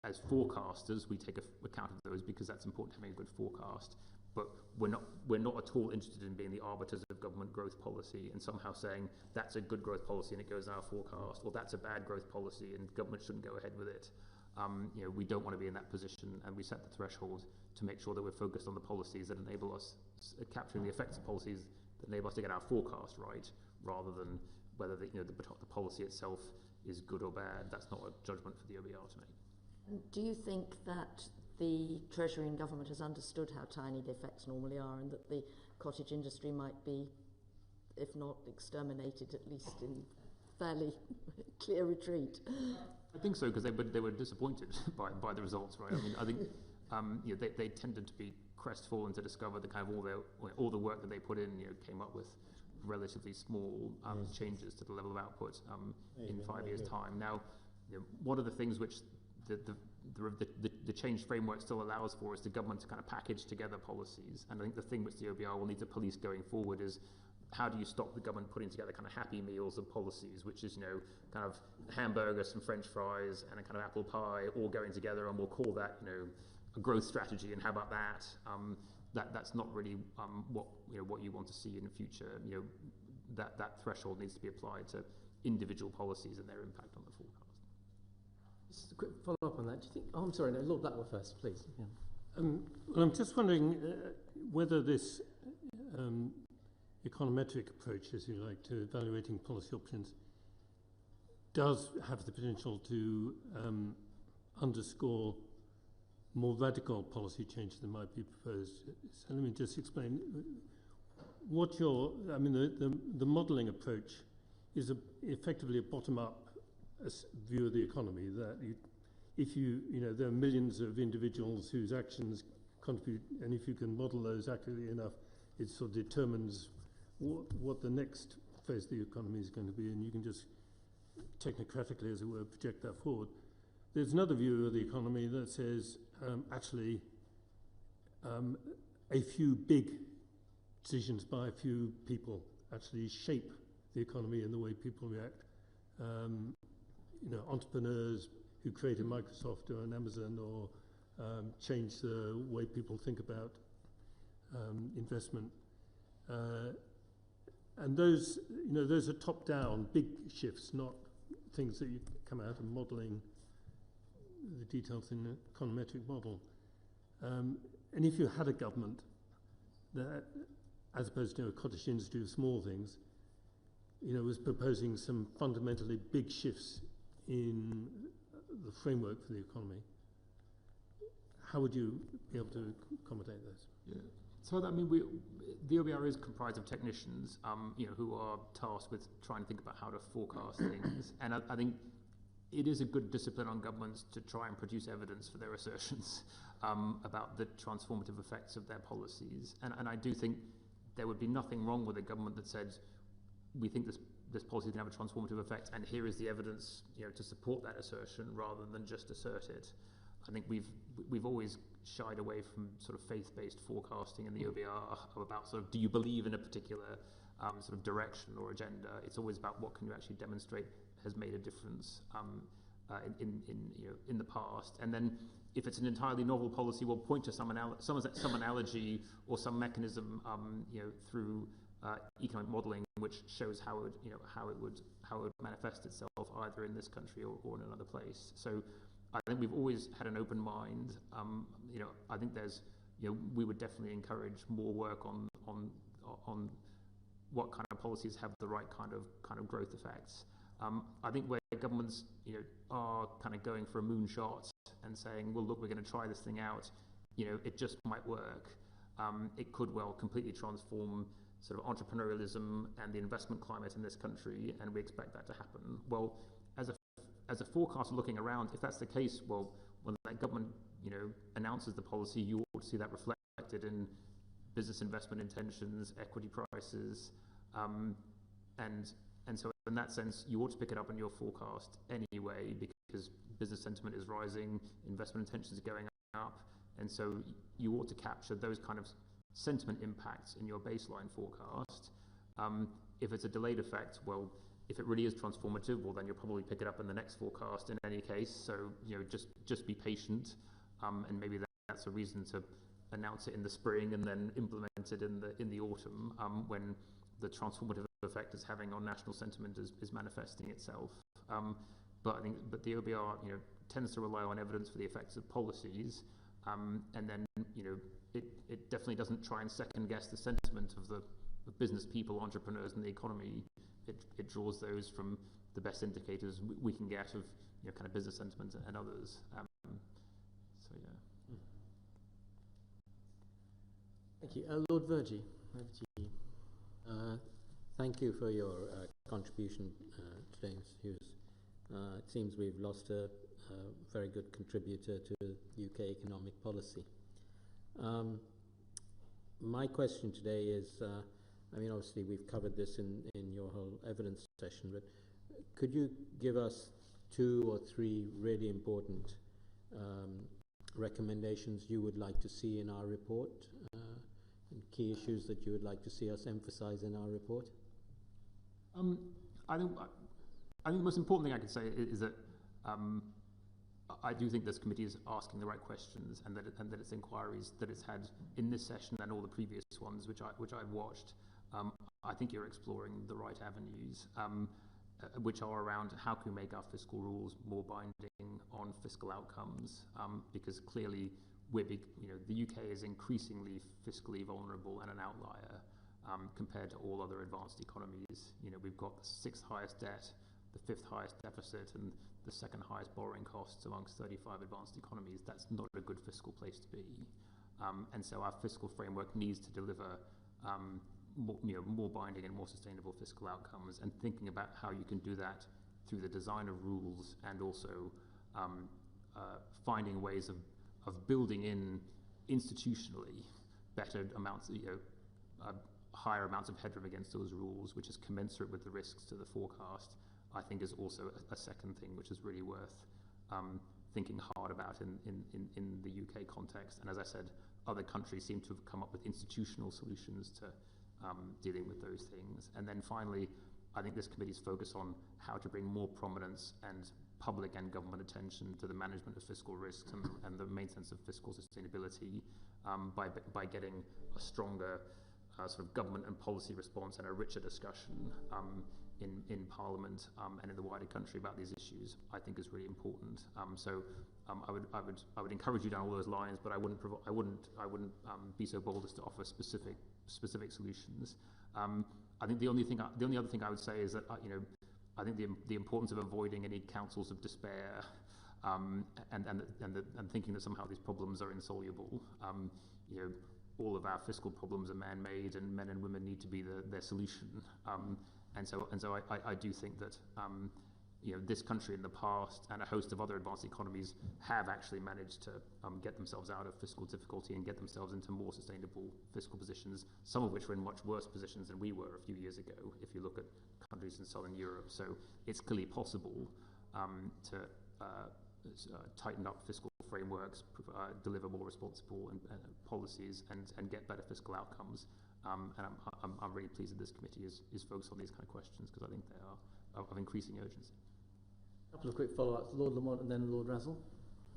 As forecasters, we take account of those because that's important to having a good forecast. But we're not at all interested in being the arbiters of government growth policy and somehow saying that's a good growth policy and it goes in our forecast, or that's a bad growth policy and government shouldn't go ahead with it. We don't want to be in that position, and we set the threshold to make sure that we're focused on the policies that enable us capturing the effects of policies that enable us to get our forecast right, rather than whether the policy itself is good or bad. That's not a judgment for the OBR to make. Do you think that the Treasury and government has understood how tiny the effects normally are, and that the cottage industry might be, if not exterminated, at least in fairly clear retreat? I think so, because they were disappointed by the results, right? I mean, I think they tended to be crestfallen to discover that kind of all the work that they put in came up with relatively small changes to the level of output in 5 years' time. Now, one of the things which the change framework still allows for is the government to kind of package together policies. And I think the thing which the OBR will need to police going forward is how do you stop the government putting together kind of happy meals of policies, which is, kind of hamburgers, some French fries, and a kind of apple pie all going together, and we'll call that, a growth strategy, and how about that? That's not really what you want to see in the future. That threshold needs to be applied to individual policies and their impact on the forecast. Just a quick follow-up on that. Do you think? Oh, I'm sorry. No, Lord Blackwell first, please. Yeah. Well, I'm just wondering whether this econometric approach, as you like, to evaluating policy options does have the potential to underscore more radical policy changes that might be proposed. So let me just explain the modelling approach is effectively a bottom-up view of the economy, that there are millions of individuals whose actions contribute, and if you can model those accurately enough, it sort of determines what the next phase of the economy is going to be, and you can just technocratically, as it were, project that forward. There's another view of the economy that says a few big decisions by a few people actually shape the economy and the way people react. Entrepreneurs who create a Microsoft or an Amazon, or change the way people think about investment. And those are top-down, big shifts, not things that you come out of modelling the details in an econometric model. And if you had a government that, as opposed to a cottage industry of small things, was proposing some fundamentally big shifts in the framework for the economy, how would you be able to accommodate those? Yeah. So the OBR is comprised of technicians, who are tasked with trying to think about how to forecast things. And I think it is a good discipline on governments to try and produce evidence for their assertions about the transformative effects of their policies. And I do think there would be nothing wrong with a government that said, we think this policy can have a transformative effect, and here is the evidence, to support that assertion, rather than just assert it. I think we've always shied away from sort of faith-based forecasting in the OBR about sort of, do you believe in a particular sort of direction or agenda? It's always about what can you actually demonstrate has made a difference in the past. And then if it's an entirely novel policy, we'll point to some analogy or some mechanism through economic modelling, which shows how it would manifest itself either in this country or in another place. So I think we've always had an open mind. I think there's, we would definitely encourage more work on on what kind of policies have the right kind of growth effects. I think where governments are kind of going for a moonshot and saying, well, look, we're going to try this thing out, it just might work. It could well completely transform sort of entrepreneurialism and the investment climate in this country, and we expect that to happen. Well, as a forecaster looking around, if that's the case, well, when that government announces the policy, you ought to see that reflected in business investment intentions, equity prices, and so in that sense, you ought to pick it up in your forecast anyway, because business sentiment is rising, investment intentions are going up, and so you ought to capture those kind of sentiment impacts in your baseline forecast. If it's a delayed effect, well, if it really is transformative, well, then you'll probably pick it up in the next forecast in any case. So just be patient, and maybe that's a reason to announce it in the spring and then implement it in the autumn, when the transformative effect it's having on national sentiment is manifesting itself. But the OBR tends to rely on evidence for the effects of policies, and then it definitely doesn't try and second guess the sentiment of the business people, entrepreneurs, and the economy. It draws those from the best indicators we can get of kind of business sentiment and others. So yeah. Thank you, Lord Vergy. Over to you. Thank you for your contribution today, Mr. Hughes. It seems we've lost a very good contributor to UK economic policy. My question today is, obviously we've covered this in your whole evidence session, but could you give us 2 or 3 really important recommendations you would like to see in our report, and key issues that you would like to see us emphasize in our report? I think the most important thing I could say is that I do think this committee is asking the right questions, and that its inquiries that it's had in this session and all the previous ones, which I've watched, I think you're exploring the right avenues, which are around how can we make our fiscal rules more binding on fiscal outcomes, because clearly the UK is increasingly fiscally vulnerable and an outlier compared to all other advanced economies. We've got the 6th highest debt, the 5th highest deficit, and the 2nd highest borrowing costs amongst 35 advanced economies. That's not a good fiscal place to be. And so our fiscal framework needs to deliver more binding and more sustainable fiscal outcomes, and thinking about how you can do that through the design of rules, and also finding ways of building in institutionally better amounts, higher amounts of headroom against those rules, which is commensurate with the risks to the forecast, I think is also a second thing which is really worth thinking hard about in the UK context. And as I said, other countries seem to have come up with institutional solutions to dealing with those things. And then finally, I think this committee's focus on how to bring more prominence and public and government attention to the management of fiscal risks and the maintenance of fiscal sustainability by getting a stronger sort of government and policy response and a richer discussion in Parliament and in the wider country about these issues, I think is really important. So I would encourage you down all those lines, but I wouldn't be so bold as to offer specific solutions. I think the only other thing I would say is that I think the importance of avoiding any councils of despair and thinking that somehow these problems are insoluble. All of our fiscal problems are man-made, and men and women need to be their solution. And so I do think that this country in the past and a host of other advanced economies have actually managed to get themselves out of fiscal difficulty and get themselves into more sustainable fiscal positions, some of which were in much worse positions than we were a few years ago, if you look at countries in Southern Europe. So it's clearly possible to tighten up fiscal frameworks, deliver more responsible policies, and get better fiscal outcomes. And I'm really pleased that this committee is focused on these kind of questions, because I think they are of increasing urgency. A couple of quick follow-ups, Lord Lamont and then Lord Razzle.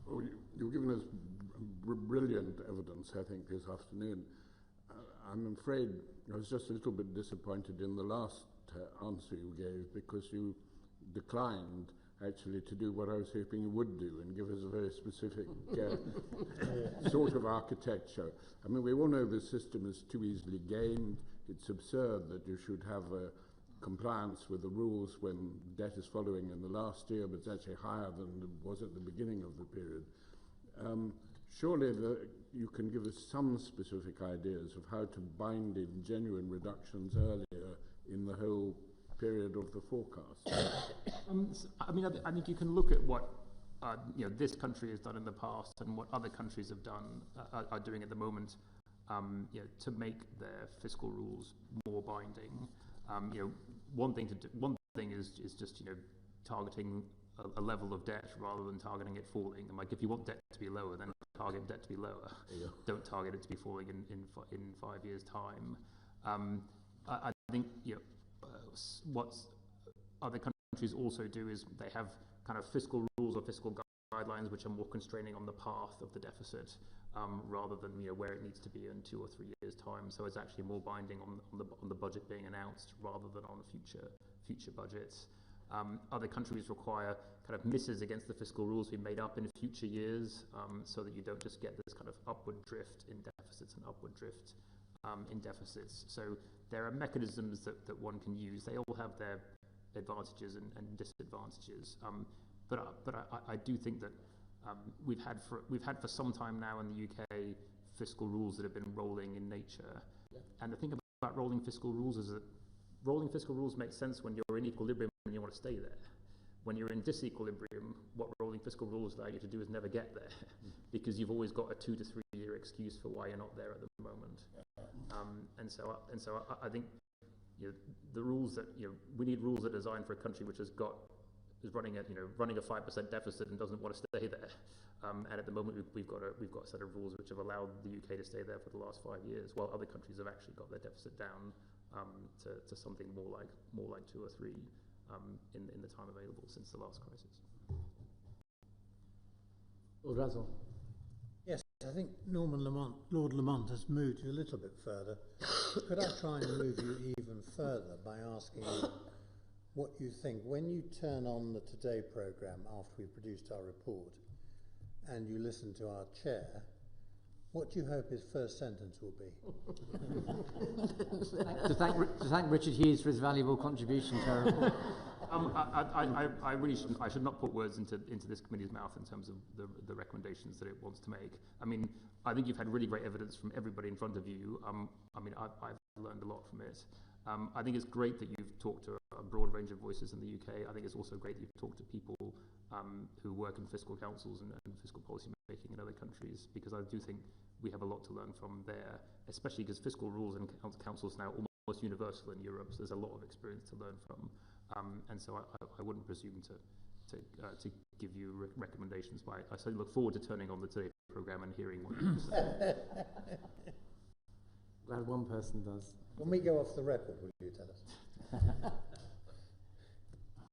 Well, you've given us brilliant evidence, I think, this afternoon. I'm afraid I was just a little bit disappointed in the last answer you gave, because you declined actually to do what I was hoping you would do and give us a very specific sort of architecture. I mean, we all know the system is too easily gamed. it's absurd that you should have a compliance with the rules when debt is following in the last year, but it's actually higher than it was at the beginning of the period. Surely you can give us some specific ideas of how to bind in genuine reductions earlier in the whole period of the forecast. I think you can look at what this country has done in the past and what other countries have done are doing at the moment to make their fiscal rules more binding. One thing is just targeting a level of debt rather than targeting it falling. And like if you want debt to be lower, then target debt to be lower. Yeah. Don't target it to be falling in 5 years' time. I think what other countries also do is they have kind of fiscal rules or fiscal guidelines which are more constraining on the path of the deficit rather than where it needs to be in 2 or 3 years' time. So it's actually more binding on the budget being announced rather than on future budgets. Other countries require kind of misses against the fiscal rules to be made up in future years so that you don't just get this kind of upward drift in deficits and upward drift in deficits. So there are mechanisms that one can use. They all have their advantages and disadvantages. But I do think that we've had for some time now in the UK fiscal rules that have been rolling in nature. Yeah. And the thing about rolling fiscal rules is that rolling fiscal rules make sense when you're in equilibrium and you want to stay there. When you're in disequilibrium, what rolling fiscal rules allow you to do is never get there because you've always got a 2 to 3 year excuse for why you're not there at the moment. And so I think the rules that we need rules that are designed for a country which is running a 5% deficit and doesn't want to stay there. And at the moment we've got a set of rules which have allowed the UK to stay there for the last 5 years, while other countries have actually got their deficit down to something more like 2 or 3 in the time available since the last crisis. Lord Razzle. Yes, I think Lord Lamont has moved you a little bit further. Could I try and move you even further by asking you what you think when you turn on the Today programme after we produced our report and you listen to our chair, what do you hope his first sentence will be? to thank Richard Hughes for his valuable contribution to our report. I should not put words into this committee's mouth in terms of the recommendations that it wants to make. I mean, I think you've had really great evidence from everybody in front of you. I've learned a lot from it. I think it's great that you've talked to a broad range of voices in the UK. I think it's also great that you've talked to people who work in fiscal councils and fiscal policy making in other countries, because I do think we have a lot to learn from there, especially because fiscal rules and councils now almost universal in Europe, so there's a lot of experience to learn from. And so I wouldn't presume to give you recommendations, but I certainly look forward to turning on the Today programme and hearing what you say. Glad one person does. When we go off the record, will you tell us?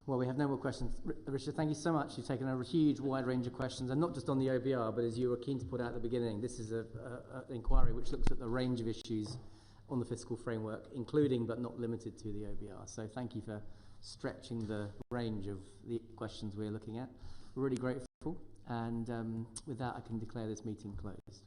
Well, we have no more questions. Richard, thank you so much. You've taken a huge, wide range of questions, and not just on the OBR, but as you were keen to put out at the beginning, this is an inquiry which looks at the range of issues on the fiscal framework, including but not limited to the OBR. So thank you for stretching the range of the questions we're looking at. We're really grateful, and with that I can declare this meeting closed.